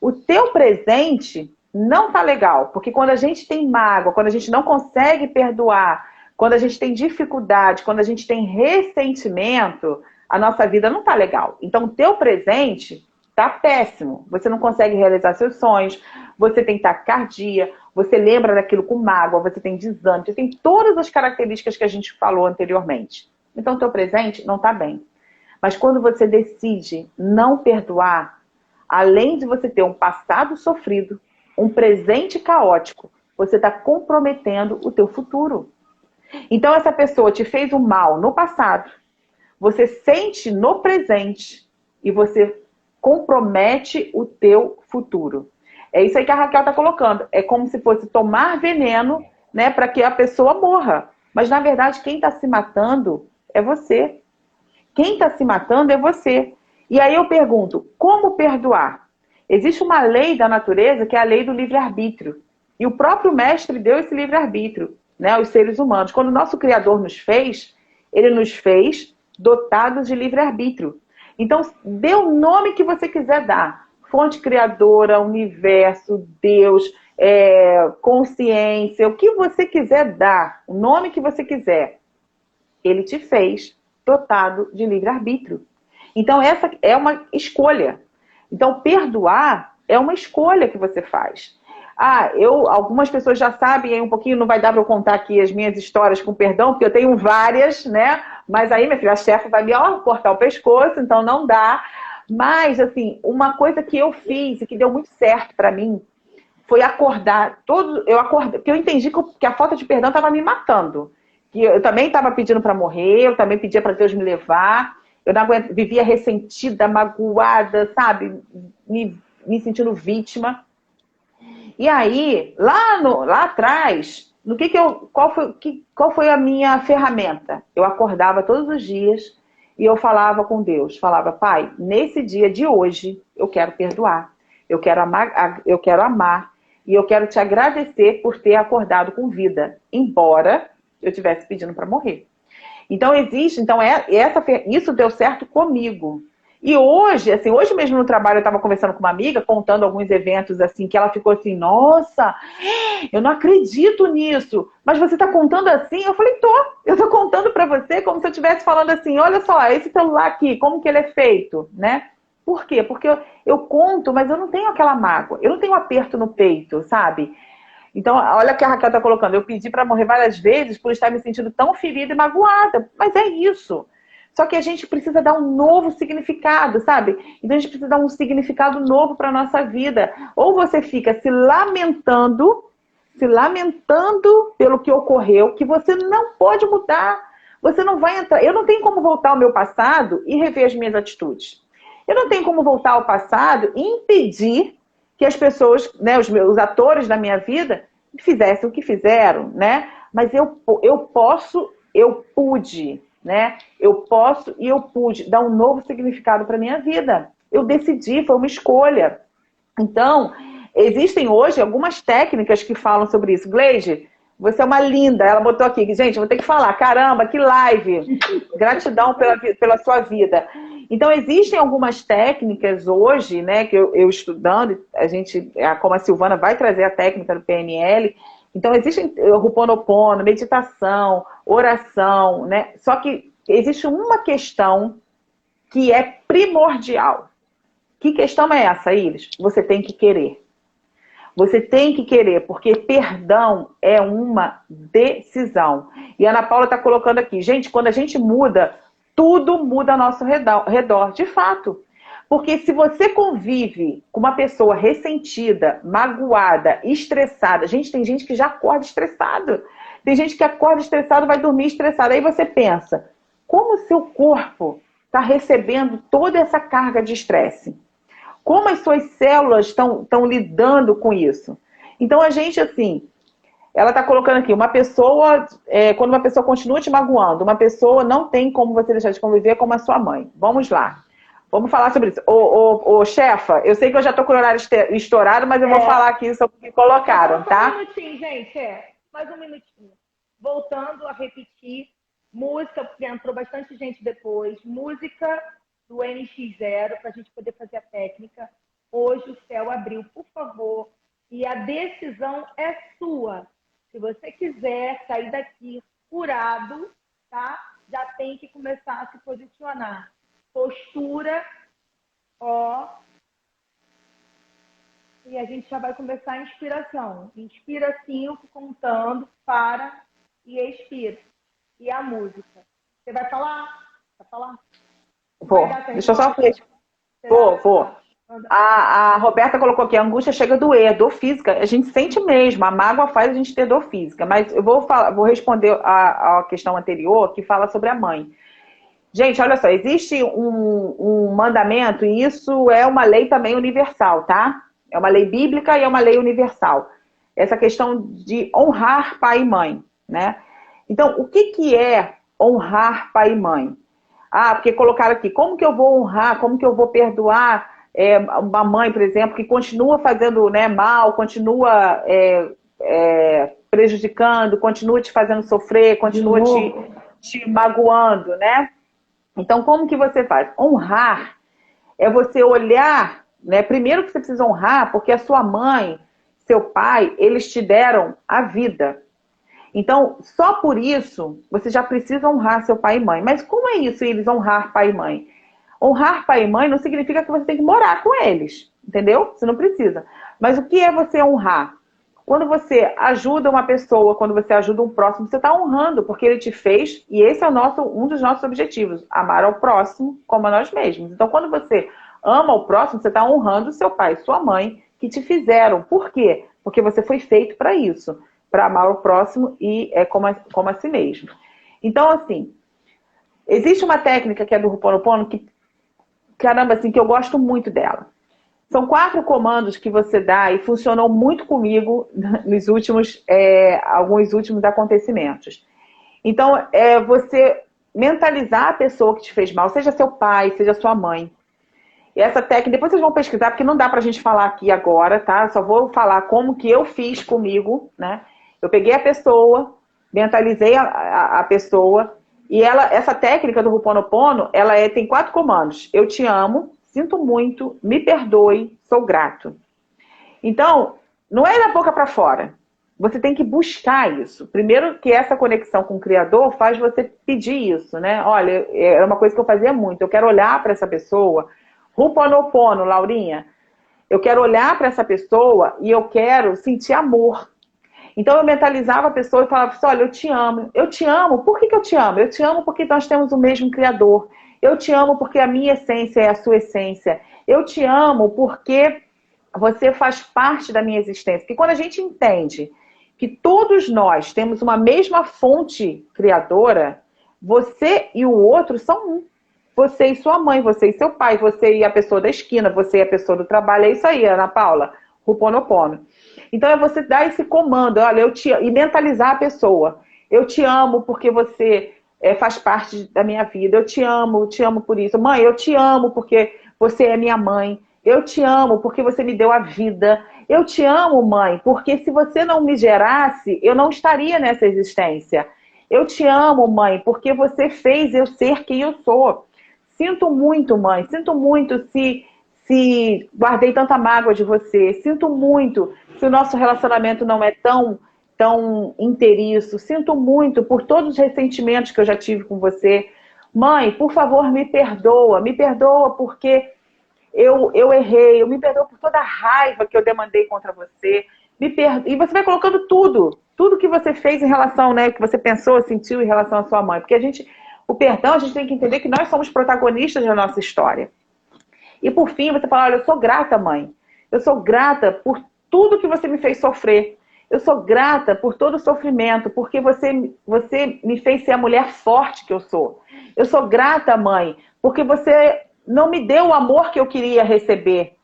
O teu presente não tá legal, porque quando a gente tem mágoa, quando a gente não consegue perdoar, quando a gente tem dificuldade, quando a gente tem ressentimento, a nossa vida não tá legal. Então, o teu presente tá péssimo. Você não consegue realizar seus sonhos, você tem taquicardia, você lembra daquilo com mágoa, você tem desânimo, você tem todas as características que a gente falou anteriormente. Então, o teu presente não tá bem. Mas quando você decide não perdoar, além de você ter um passado sofrido, um presente caótico, você está comprometendo o teu futuro. Então, essa pessoa te fez um mal no passado, você sente no presente e você compromete o teu futuro. É isso aí que a Raquel está colocando. É como se fosse tomar veneno, né, para que a pessoa morra. Mas, na verdade, quem está se matando é você. Quem está se matando é você. E aí eu pergunto, como perdoar? Existe uma lei da natureza que é a lei do livre-arbítrio. E o próprio mestre deu esse livre-arbítrio, né, aos seres humanos. Quando o nosso Criador nos fez, ele nos fez dotados de livre-arbítrio. Então, dê o nome que você quiser dar. Fonte criadora, universo, Deus, consciência, o que você quiser dar, o nome que você quiser. Ele te fez dotado de livre-arbítrio. Então, essa é uma escolha. Então, perdoar é uma escolha que você faz. Algumas pessoas já sabem, aí um pouquinho não vai dar para eu contar aqui as minhas histórias com perdão, porque eu tenho várias, né? Mas aí, minha filha, a chefe vai me cortar o pescoço, então não dá. Mas, assim, uma coisa que eu fiz e que deu muito certo para mim foi acordar. Eu acordei, porque eu entendi que a falta de perdão estava me matando. Que eu também estava pedindo para morrer, eu também pedia para Deus me levar. Eu não vivia ressentida, magoada, sabe? Me sentindo vítima. E aí, lá atrás, qual foi a minha ferramenta? Eu acordava todos os dias e eu falava com Deus. Falava, Pai, nesse dia de hoje, eu quero perdoar. Eu quero amar. E eu quero te agradecer por ter acordado com vida. Embora eu estivesse pedindo para morrer. Então, isso deu certo comigo. E hoje, assim, hoje mesmo no trabalho eu estava conversando com uma amiga, contando alguns eventos assim, que ela ficou assim, nossa, eu não acredito nisso. Mas você está contando assim? Eu falei, eu estou contando para você como se eu estivesse falando assim, olha só, esse celular aqui, como que ele é feito, né? Por quê? Porque eu conto, mas eu não tenho aquela mágoa, eu não tenho aperto no peito, sabe? Então, olha o que a Raquel está colocando. Eu pedi para morrer várias vezes por estar me sentindo tão ferida e magoada. Mas é isso. Só que a gente precisa dar um novo significado, sabe? Então a gente precisa dar um significado novo para a nossa vida. Ou você fica se lamentando pelo que ocorreu, que você não pode mudar. Você não vai entrar. Eu não tenho como voltar ao meu passado e rever as minhas atitudes. Eu não tenho como voltar ao passado e impedir que as pessoas, né, os atores da minha vida, fizessem o que fizeram, né? Mas eu pude, né? Eu posso e eu pude dar um novo significado para minha vida. Eu decidi, foi uma escolha. Então, existem hoje algumas técnicas que falam sobre isso. Gleide, você é uma linda. Ela botou aqui, gente, eu vou ter que falar. Caramba, que live! Gratidão pela sua vida. Então, existem algumas técnicas hoje, né, que eu estudando, como a Silvana vai trazer a técnica do PNL. Então, existem o Ho'oponopono, meditação, oração, né? Só que existe uma questão que é primordial. Que questão é essa, Iris? Você tem que querer. Você tem que querer, porque perdão é uma decisão. E a Ana Paula está colocando aqui, gente, quando a gente muda, tudo muda ao nosso redor, de fato. Porque se você convive com uma pessoa ressentida, magoada, estressada, gente, tem gente que já acorda estressado. Tem gente que acorda estressado, vai dormir estressado. Aí você pensa, como o seu corpo está recebendo toda essa carga de estresse? Como as suas células estão lidando com isso? Então, a gente, assim, ela está colocando aqui, quando uma pessoa continua te magoando, uma pessoa não tem como você deixar de conviver como a sua mãe. Vamos lá. Vamos falar sobre isso. Chefa, eu sei que eu já estou com o horário estourado, mas eu vou falar aqui sobre o que colocaram, tá? Mais um minutinho, gente. Mais um minutinho. Voltando a repetir, música, porque entrou bastante gente depois. Música do NX0, para a gente poder fazer a técnica. Hoje o céu abriu, por favor. E a decisão é sua. Se você quiser sair daqui curado, tá? Já tem que começar a se posicionar. Postura, ó. E a gente já vai começar a inspiração. Inspira 5, contando, para e expira. E a música. Você vai falar? Vai falar? Vou. Deixa eu só ver. Vou. A Roberta colocou aqui, a angústia chega a doer, dor física. A gente sente mesmo, a mágoa faz a gente ter dor física. Mas eu vou responder a questão anterior, que fala sobre a mãe. Gente, olha só, existe um mandamento, e isso é uma lei também universal, tá? É uma lei bíblica e é uma lei universal. Essa questão de honrar pai e mãe, né? Então, o que é honrar pai e mãe? Ah, porque colocaram aqui, como que eu vou honrar, como que eu vou perdoar uma mãe, por exemplo, que continua fazendo, né, mal, continua prejudicando, continua te fazendo sofrer, continua te magoando, né? Então, como que você faz? Honrar é você olhar, né? Primeiro que você precisa honrar, porque a sua mãe, seu pai, eles te deram a vida. Então, só por isso, você já precisa honrar seu pai e mãe. Mas como é isso, eles honrar pai e mãe? Honrar pai e mãe não significa que você tem que morar com eles, entendeu? Você não precisa. Mas o que é você honrar? Quando você ajuda uma pessoa, quando você ajuda um próximo, você está honrando, porque ele te fez, e esse é um dos nossos objetivos, amar ao próximo como a nós mesmos. Então, quando você ama o próximo, você está honrando seu pai e sua mãe, que te fizeram. Por quê? Porque você foi feito para isso, para amar o próximo e como a si mesmo. Então, assim, existe uma técnica que é do Ho'oponopono que, caramba, assim, que eu gosto muito dela. São 4 comandos que você dá e funcionou muito comigo nos alguns últimos acontecimentos. Então, você mentalizar a pessoa que te fez mal, seja seu pai, seja sua mãe. E essa técnica, depois vocês vão pesquisar, porque não dá pra gente falar aqui agora, tá? Só vou falar como que eu fiz comigo, né? Eu peguei a pessoa, mentalizei a pessoa, e essa técnica do Ho'oponopono, tem 4 comandos. Eu te amo, sinto muito, me perdoe, sou grato. Então, não é da boca para fora. Você tem que buscar isso. Primeiro que essa conexão com o Criador faz você pedir isso, né? Olha, é uma coisa que eu fazia muito. Eu quero olhar para essa pessoa. Ho'oponopono, Laurinha. Eu quero olhar para essa pessoa e eu quero sentir amor. Então eu mentalizava a pessoa e falava assim, olha, eu te amo. Eu te amo. Por que eu te amo? Eu te amo porque nós temos o mesmo Criador. Eu te amo porque a minha essência é a sua essência. Eu te amo porque você faz parte da minha existência. Porque quando a gente entende que todos nós temos uma mesma fonte criadora, você e o outro são um. Você e sua mãe, você e seu pai, você e a pessoa da esquina, você e a pessoa do trabalho. É isso aí, Ana Paula. Ho'oponopono. Então é você dar esse comando, olha, e mentalizar a pessoa. Eu te amo porque você faz parte da minha vida. Eu te amo por isso. Mãe, eu te amo porque você é minha mãe. Eu te amo porque você me deu a vida. Eu te amo, mãe, porque se você não me gerasse, eu não estaria nessa existência. Eu te amo, mãe, porque você fez eu ser quem eu sou. Sinto muito, mãe. Sinto muito se guardei tanta mágoa de você. Sinto muito se o nosso relacionamento não é tão inteiriço. Sinto muito por todos os ressentimentos que eu já tive com você. Mãe, por favor, me perdoa. Me perdoa porque eu errei. Eu me perdoa por toda a raiva que eu demandei contra você. E você vai colocando tudo que você fez em relação, né, que você pensou, sentiu em relação à sua mãe. Porque o perdão, a gente tem que entender que nós somos protagonistas da nossa história. E por fim, você fala, olha, eu sou grata, mãe. Eu sou grata por tudo que você me fez sofrer. Eu sou grata por todo o sofrimento, porque você me fez ser a mulher forte que eu sou. Eu sou grata, mãe, porque você não me deu o amor que eu queria receber.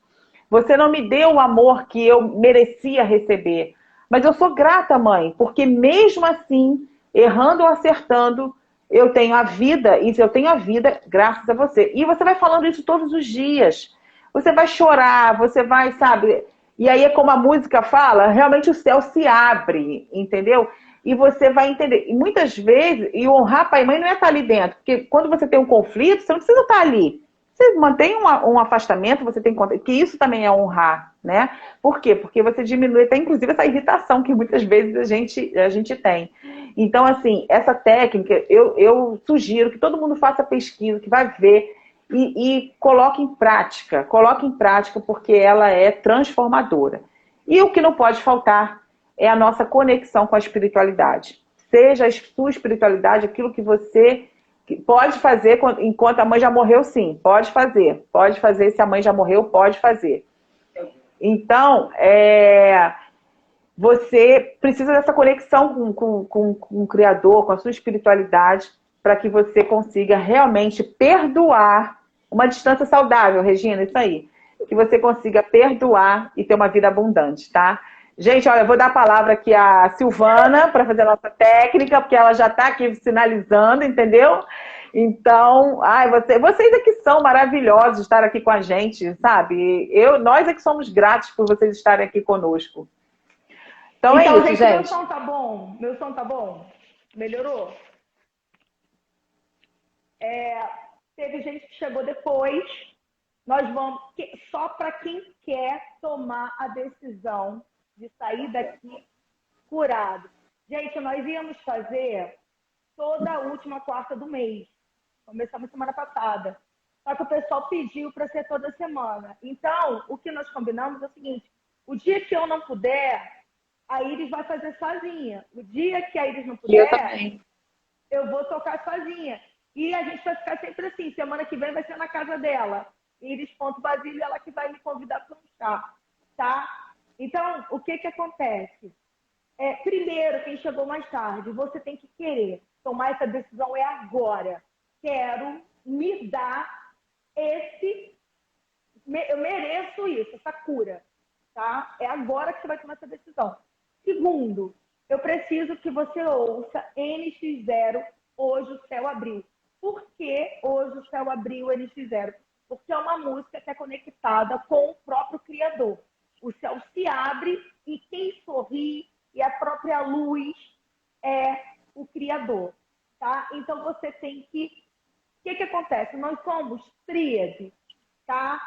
Você não me deu o amor que eu merecia receber. Mas eu sou grata, mãe, porque mesmo assim, errando ou acertando, eu tenho a vida, e eu tenho a vida graças a você. E você vai falando isso todos os dias. Você vai chorar, você vai, sabe? E aí é como a música fala, realmente o céu se abre, entendeu? E você vai entender. E muitas vezes, e honrar pai e mãe não é estar ali dentro. Porque quando você tem um conflito, você não precisa estar ali. Você mantém um afastamento, você tem conta, que isso também é honrar, né? Por quê? Porque você diminui até, inclusive, essa irritação que muitas vezes a gente tem. Então, assim, essa técnica, eu sugiro que todo mundo faça pesquisa, que vai ver e coloque em prática. Coloque em prática porque ela é transformadora. E o que não pode faltar é a nossa conexão com a espiritualidade. Seja a sua espiritualidade aquilo que você Pode fazer enquanto a mãe já morreu, sim. Pode fazer. Pode fazer. Se a mãe já morreu, pode fazer. Então, você precisa dessa conexão com o Criador, com a sua espiritualidade, para que você consiga realmente perdoar. Uma distância saudável, Regina, isso aí. Que você consiga perdoar e ter uma vida abundante, tá? Gente, olha, eu vou dar a palavra aqui à Silvana para fazer a nossa técnica, porque ela já está aqui sinalizando, entendeu? Então, vocês é que são maravilhosos de estar aqui com a gente, sabe? Nós é que somos gratos por vocês estarem aqui conosco. Então é isso, gente. Meu som tá bom? Meu som tá bom? Melhorou? Teve gente que chegou depois. Nós vamos... Só para quem quer tomar a decisão de sair daqui curado. Gente, nós íamos fazer toda a última quarta do mês. Começamos semana passada. Só que o pessoal pediu para ser toda semana. Então, o que nós combinamos é o seguinte. O dia que eu não puder, a Iris vai fazer sozinha. O dia que a Iris não puder, eu vou tocar sozinha. E a gente vai ficar sempre assim. Semana que vem vai ser na casa dela. Iris.Basílio, ela que vai me convidar para um chá. Tá? Então, o que acontece? Primeiro, quem chegou mais tarde, você tem que querer. Tomar essa decisão agora. Quero me dar eu mereço isso, essa cura. Tá? É agora que você vai tomar essa decisão. Segundo, eu preciso que você ouça NX0, Hoje o Céu Abriu. Por que Hoje o Céu Abriu, NX0? Porque é uma música que é conectada com o próprio Criador. O céu se abre e quem sorri e a própria luz é o Criador. Tá? Então você tem que... O que acontece? Nós somos tríade. Tá?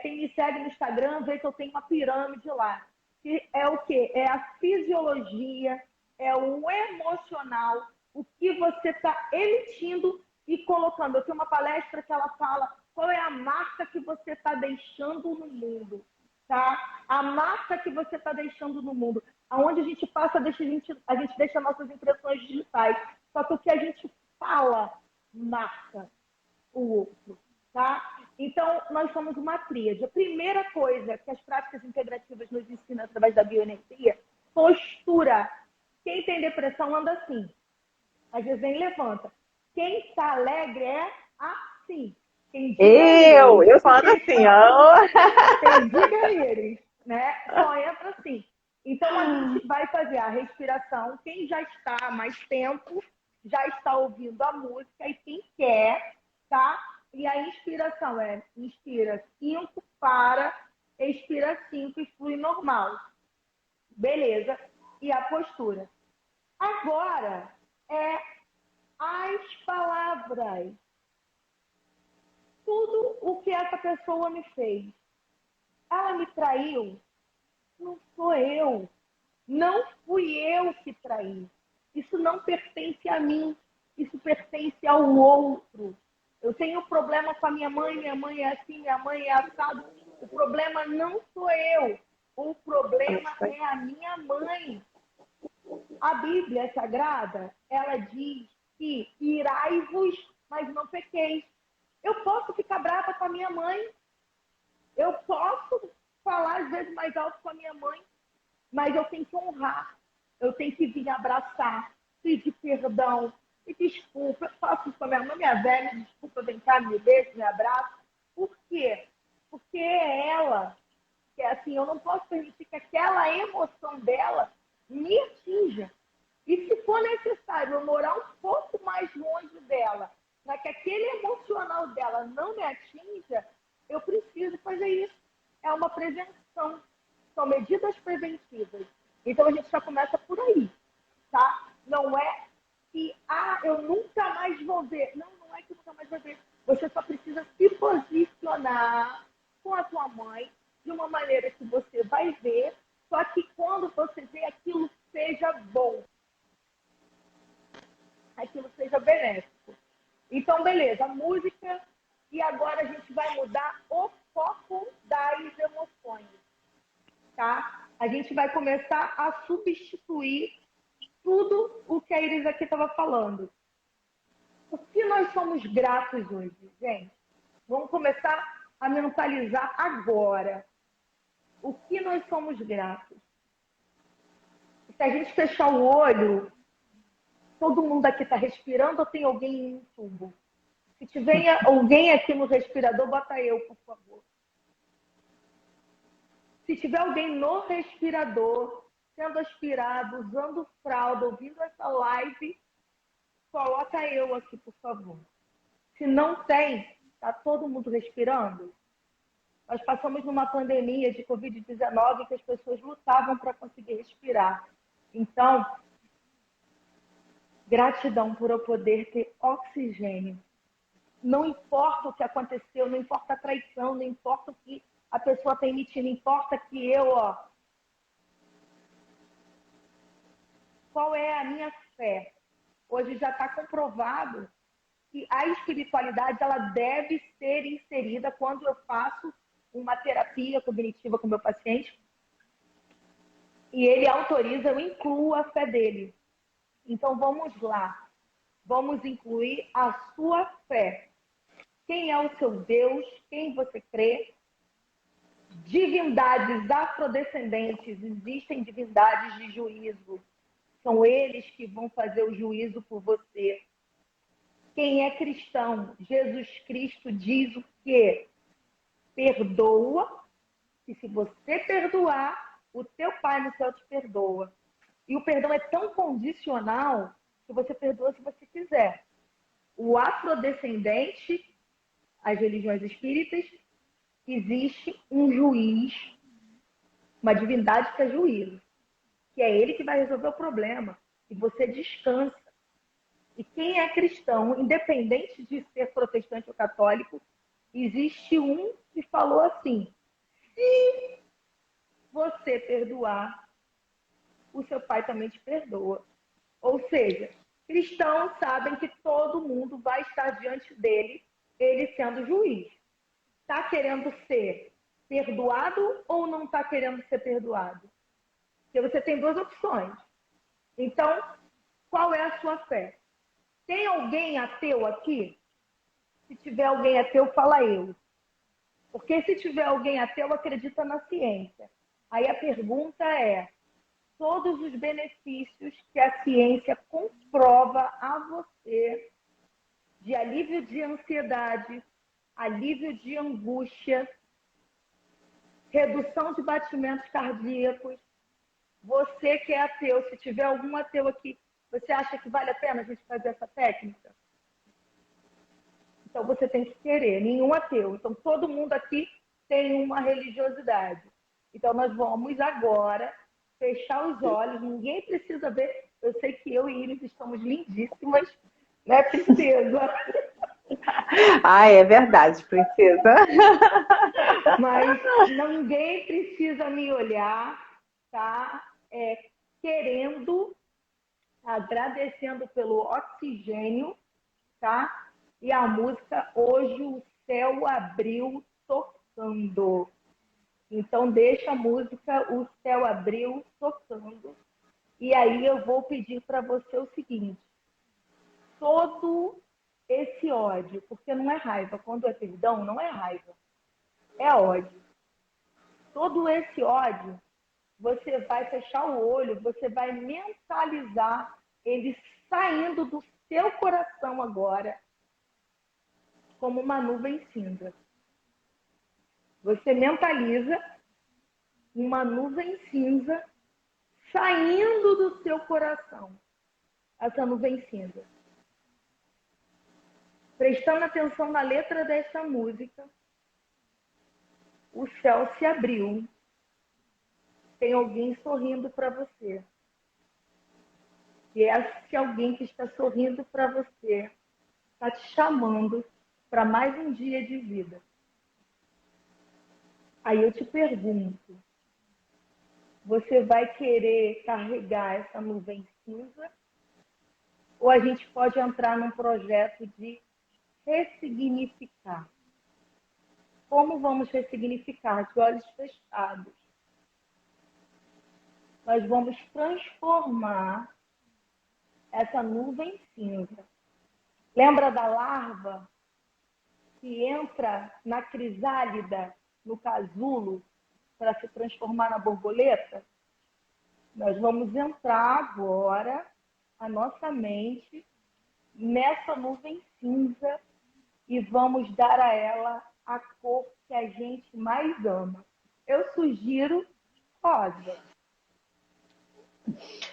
Quem me segue no Instagram vê que eu tenho uma pirâmide lá. Que é o quê? É a fisiologia, é o emocional, o que você está emitindo e colocando. Eu tenho uma palestra que ela fala qual é a marca que você está deixando no mundo. Tá? A marca que você está deixando no mundo. Aonde a gente passa, a gente deixa nossas impressões digitais. Só que o que a gente fala marca o outro. Tá? Então, nós somos uma tríade. A primeira coisa que as práticas integrativas nos ensinam através da bioenergia, postura. Quem tem depressão anda assim. Às vezes nem levanta. Quem está alegre é assim. Eu falo assim, ó. Quem diga eles, né? Só entra assim. Então, a gente vai fazer a respiração. Quem já está há mais tempo, já está ouvindo a música. E quem quer, tá? E a inspiração inspira 5, para, expira 5 e flui normal. Beleza. E a postura. Agora, as palavras. Tudo o que essa pessoa me fez. Ela me traiu? Não sou eu. Não fui eu que traí. Isso não pertence a mim. Isso pertence ao outro. Eu tenho problema com a minha mãe é assim, minha mãe é assado. O problema não sou eu. O problema é a minha mãe. A Bíblia Sagrada, ela diz que irai-vos, mas não pequeis. Eu posso ficar brava com a minha mãe. Eu posso falar às vezes mais alto com a minha mãe, mas eu tenho que honrar. Eu tenho que vir abraçar, pedir perdão, me desculpa. Eu faço isso com a minha mãe, minha velha, me desculpa, vem cá, me beija, me abraça. Por quê? Porque é ela que é assim, eu não posso permitir que aquela emoção dela me atinja. E se for necessário eu morar um pouco mais longe dela, para que aquele emocional dela não me atinja, eu preciso fazer isso. É uma prevenção. São medidas preventivas. Então, a gente já começa por aí, tá? Não é que, eu nunca mais vou ver. Não, não é que nunca mais vou ver. Você só precisa se posicionar com a tua mãe de uma maneira que você vai ver, só que quando você vê aquilo seja bom. Aquilo seja benéfico. Então, beleza, música. E agora a gente vai mudar o foco das emoções. Tá? A gente vai começar a substituir tudo o que a Iris aqui estava falando. O que nós somos gratos hoje, gente? Vamos começar a mentalizar agora. O que nós somos gratos? Se a gente fechar o olho, todo mundo aqui está respirando ou tem alguém em um tubo? Se tiver alguém aqui no respirador, bota eu, por favor. Se tiver alguém no respirador, sendo aspirado, usando fralda, ouvindo essa live, coloca eu aqui, por favor. Se não tem, está todo mundo respirando? Nós passamos numa pandemia de Covid-19 que as pessoas lutavam para conseguir respirar. Então, gratidão por eu poder ter oxigênio. Não importa o que aconteceu, não importa a traição, não importa o que a pessoa está emitindo, importa que eu, qual é a minha fé? Hoje já está comprovado que a espiritualidade ela deve ser inserida quando eu faço uma terapia cognitiva com o meu paciente e ele autoriza, eu incluo a fé dele. Então vamos lá, vamos incluir a sua fé. Quem é o seu Deus? Quem você crê? Divindades afrodescendentes, existem divindades de juízo. São eles que vão fazer o juízo por você. Quem é cristão? Jesus Cristo diz o quê? Perdoa, e se você perdoar, o teu Pai no céu te perdoa. E o perdão é tão condicional que você perdoa se você quiser. O afrodescendente, as religiões espíritas, existe um juiz, uma divindade que é juízo, que é ele que vai resolver o problema. E você descansa. E quem é cristão, independente de ser protestante ou católico, existe um que falou assim: se você perdoar, o seu pai também te perdoa. Ou seja, cristãos sabem que todo mundo vai estar diante dele, ele sendo juiz. Está querendo ser perdoado ou não está querendo ser perdoado? Porque você tem duas opções. Então, qual é a sua fé? Tem alguém ateu aqui? Se tiver alguém ateu, fala eu. Porque se tiver alguém ateu, acredita na ciência. Aí a pergunta é: todos os benefícios que a ciência comprova a você de alívio de ansiedade, alívio de angústia, redução de batimentos cardíacos, você que é ateu, se tiver algum ateu aqui, você acha que vale a pena a gente fazer essa técnica? Então você tem que querer, nenhum ateu. Então todo mundo aqui tem uma religiosidade. Então nós vamos agora fechar os olhos, ninguém precisa ver. Eu sei que eu e Iris estamos lindíssimas, né, princesa? Ah, é verdade, princesa. Mas ninguém precisa me olhar, tá? Querendo, agradecendo pelo oxigênio, tá? E a música Hoje o Céu Abriu tocando. Então deixa a música O Céu Abriu tocando. E aí eu vou pedir para você o seguinte: todo esse ódio, porque não é raiva, quando é perdão, não é raiva, é ódio. Todo esse ódio, você vai fechar o olho, você vai mentalizar ele saindo do seu coração agora, como uma nuvem cinza. Você mentaliza uma nuvem cinza saindo do seu coração. Essa nuvem cinza. Prestando atenção na letra dessa música, o céu se abriu. Tem alguém sorrindo para você. E esse alguém que está sorrindo para você está te chamando para mais um dia de vida. Aí eu te pergunto, você vai querer carregar essa nuvem cinza? Ou a gente pode entrar num projeto de ressignificar? Como vamos ressignificar? De olhos fechados. Nós vamos transformar essa nuvem cinza Lembra da larva que entra na crisálida, no casulo, para se transformar na borboleta? Nós vamos entrar agora, a nossa mente, nessa nuvem cinza e vamos dar a ela a cor que a gente mais ama. Eu sugiro rosa.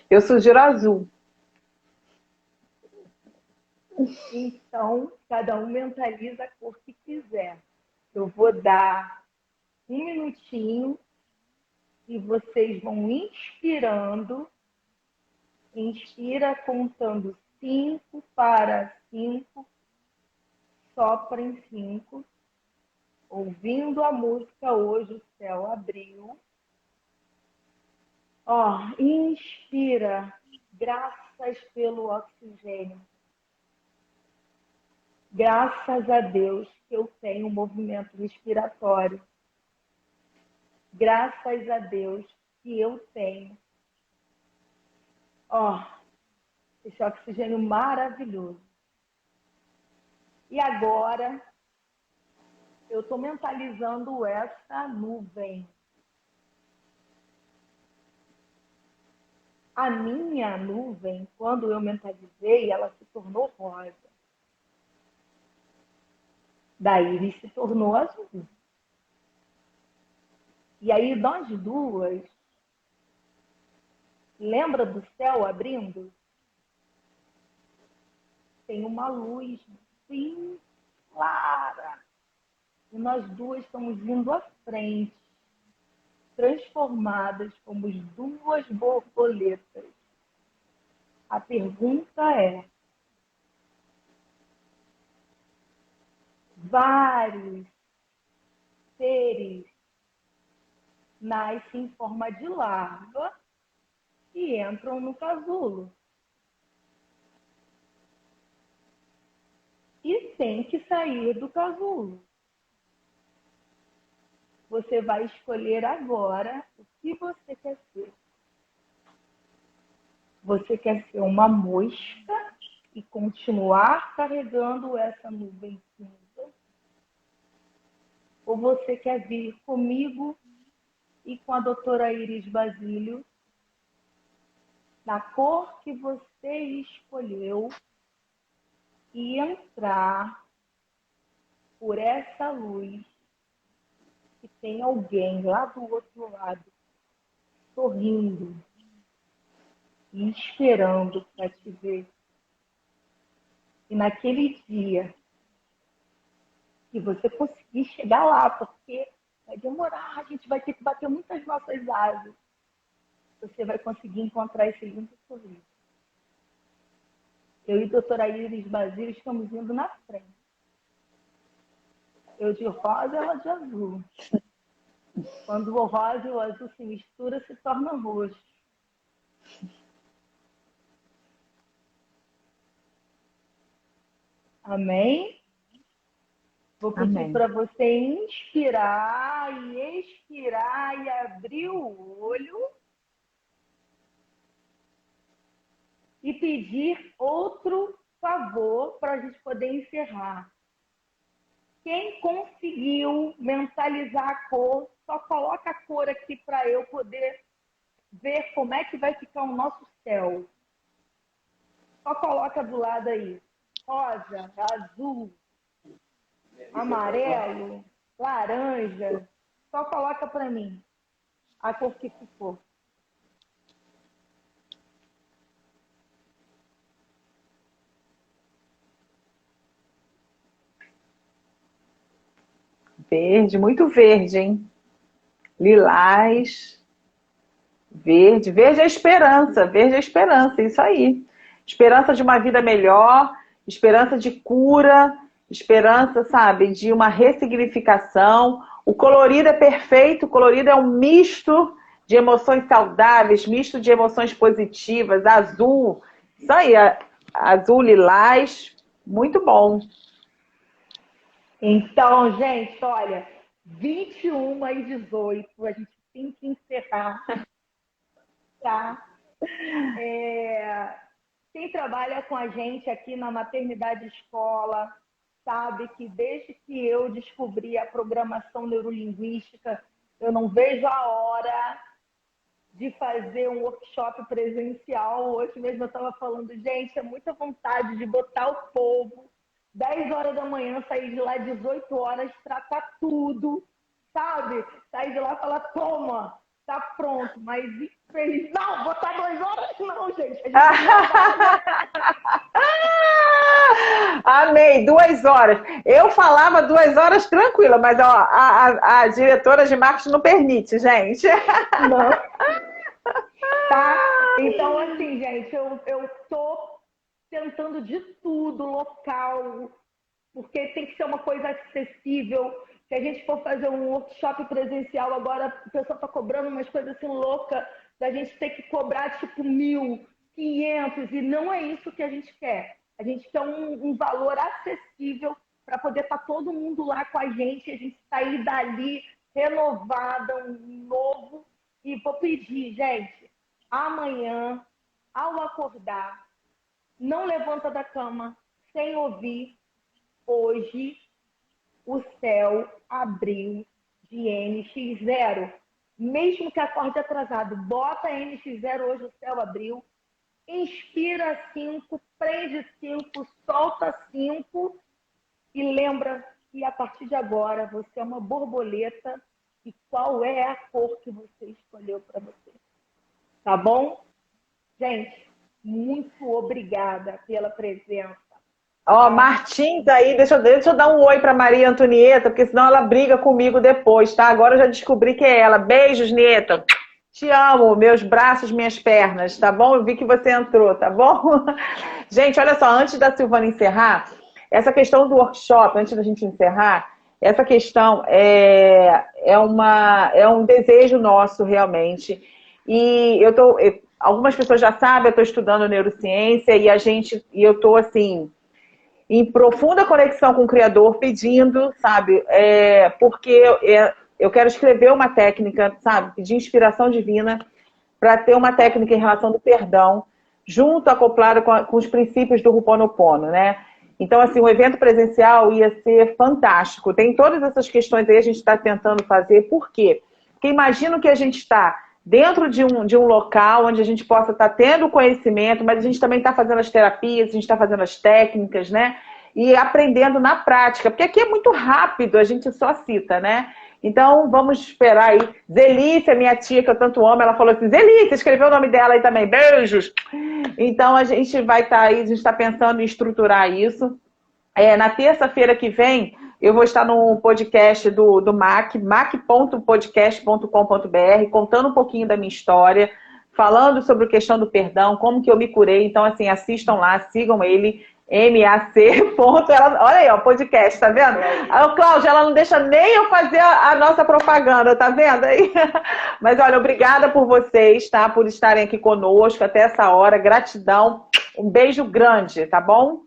Eu sugiro azul. Então, cada um mentaliza a cor que quiser. Eu vou dar 1 minutinho e vocês vão inspirando. Inspira contando 5 para 5. Sopra em 5. Ouvindo a música Hoje o Céu Abriu. Inspira. Graças pelo oxigênio. Graças a Deus que eu tenho um movimento respiratório. Graças a Deus que eu tenho esse oxigênio maravilhoso. E agora eu estou mentalizando essa nuvem. A minha nuvem, quando eu mentalizei, ela se tornou rosa. Daí ele se tornou azul. E aí nós duas, lembra do céu abrindo? Tem uma luz bem clara. E nós duas estamos indo à frente, transformadas como duas borboletas. A pergunta é: vários seres nascem em forma de larva e entram no casulo. E tem que sair do casulo. Você vai escolher agora o que você quer ser. Você quer ser uma mosca e continuar carregando essa nuvem cinza? Ou você quer vir comigo e com a doutora Iris Basílio, na cor que você escolheu, e entrar por essa luz que tem alguém lá do outro lado sorrindo e esperando para te ver. E naquele dia que você conseguir chegar lá, porque vai demorar, a gente vai ter que bater muitas nossas asas, você vai conseguir encontrar esse lindo sorriso. Eu e a doutora Iris Basílio estamos indo na frente. Eu de rosa, ela de azul. Quando o rosa e o azul se misturam, se torna roxo. Amém? Vou pedir para você inspirar e expirar e abrir o olho. E pedir outro favor para a gente poder encerrar. Quem conseguiu mentalizar a cor, só coloca a cor aqui para eu poder ver como é que vai ficar o nosso céu. Só coloca do lado aí. Rosa, azul, amarelo, laranja. Só coloca para mim a cor que ficou. Verde, muito verde, hein? Lilás, verde. Verde é esperança, isso aí. Esperança de uma vida melhor, esperança de cura, esperança, sabe, de uma ressignificação. O colorido é perfeito, o colorido é um misto de emoções saudáveis, misto de emoções positivas, azul. Isso aí, azul, lilás, muito bom. Então, gente, olha, 21h18, a gente tem que encerrar, tá? quem trabalha com a gente aqui na maternidade escola sabe que desde que eu descobri a programação neurolinguística, eu não vejo a hora de fazer um workshop presencial. Hoje mesmo eu estava falando, gente, é muita vontade de botar o povo 10 horas da manhã, sair de lá 18 horas, tratar tudo, sabe? Sair de lá e falar, toma, tá pronto. Mas infeliz, não, botar 2 horas não, gente. A gente Amei, 2 horas. Eu falava 2 horas tranquila, mas ó, a diretora de marketing não permite, gente. não. Tá? Então, assim, gente, eu tô tentando de tudo, local, porque tem que ser uma coisa acessível. Se a gente for fazer um workshop presencial agora, o pessoal tá cobrando umas coisas assim loucas, da gente ter que cobrar tipo 1.000, 500, e não é isso que a gente quer. A gente quer um valor acessível para poder estar todo mundo lá com a gente sair dali renovada, um novo. E vou pedir, gente, amanhã, ao acordar, não levanta da cama sem ouvir hoje o céu abriu de NX0. Mesmo que acorde atrasado, bota NX0 hoje, o céu abriu. Inspira 5, prende 5, solta 5 e lembra que a partir de agora você é uma borboleta e qual é a cor que você escolheu para você. Tá bom? Gente, muito obrigada pela presença. Ó, Martins aí, deixa eu dar um oi para Maria Antonieta, porque senão ela briga comigo depois, tá? Agora eu já descobri que é ela. Beijos, Nieta. Te amo, meus braços, minhas pernas, tá bom? Eu vi que você entrou, tá bom? Gente, olha só, antes da Silvana encerrar, essa questão do workshop, antes da gente encerrar, essa questão é um desejo nosso, realmente. E algumas pessoas já sabem, eu estou estudando neurociência e eu estou assim em profunda conexão com o Criador, pedindo, sabe, porque eu quero escrever uma técnica, sabe, de inspiração divina para ter uma técnica em relação do perdão, junto, acoplado com os princípios do Ho'oponopono, né? Então, assim, o evento presencial ia ser fantástico. Tem todas essas questões aí, a gente está tentando fazer. Por quê? Porque imagino que a gente está dentro de um local onde a gente possa estar tendo conhecimento, mas a gente também está fazendo as terapias, a gente está fazendo as técnicas, né? E aprendendo na prática, porque aqui é muito rápido, a gente só cita, né? Então, vamos esperar aí. Zelícia, minha tia, que eu tanto amo, ela falou assim, Zelícia, escreveu o nome dela aí também, beijos! Então, a gente vai estar aí, a gente está pensando em estruturar isso. Na terça-feira que vem, eu vou estar no podcast do MAC, mac.podcast.com.br, contando um pouquinho da minha história, falando sobre a questão do perdão, como que eu me curei. Então, assim, assistam lá, sigam ele, MAC. Olha aí, ó, podcast, tá vendo? A Cláudia, ela não deixa nem eu fazer a nossa propaganda, tá vendo aí? Mas, olha, obrigada por vocês, tá? Por estarem aqui conosco até essa hora. Gratidão. Um beijo grande, tá bom?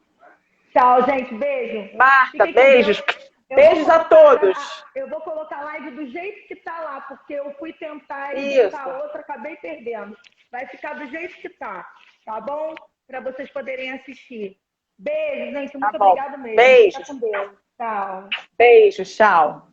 Tchau, gente. Beijo. Marta, beijos. Beijos a todos. Eu vou colocar a live do jeito que tá lá, porque eu fui tentar e botar outra, acabei perdendo. Vai ficar do jeito que tá bom? Para vocês poderem assistir. Beijo, gente. Muito obrigada mesmo. Beijos. Fica com Deus. Tchau. Beijos, tchau.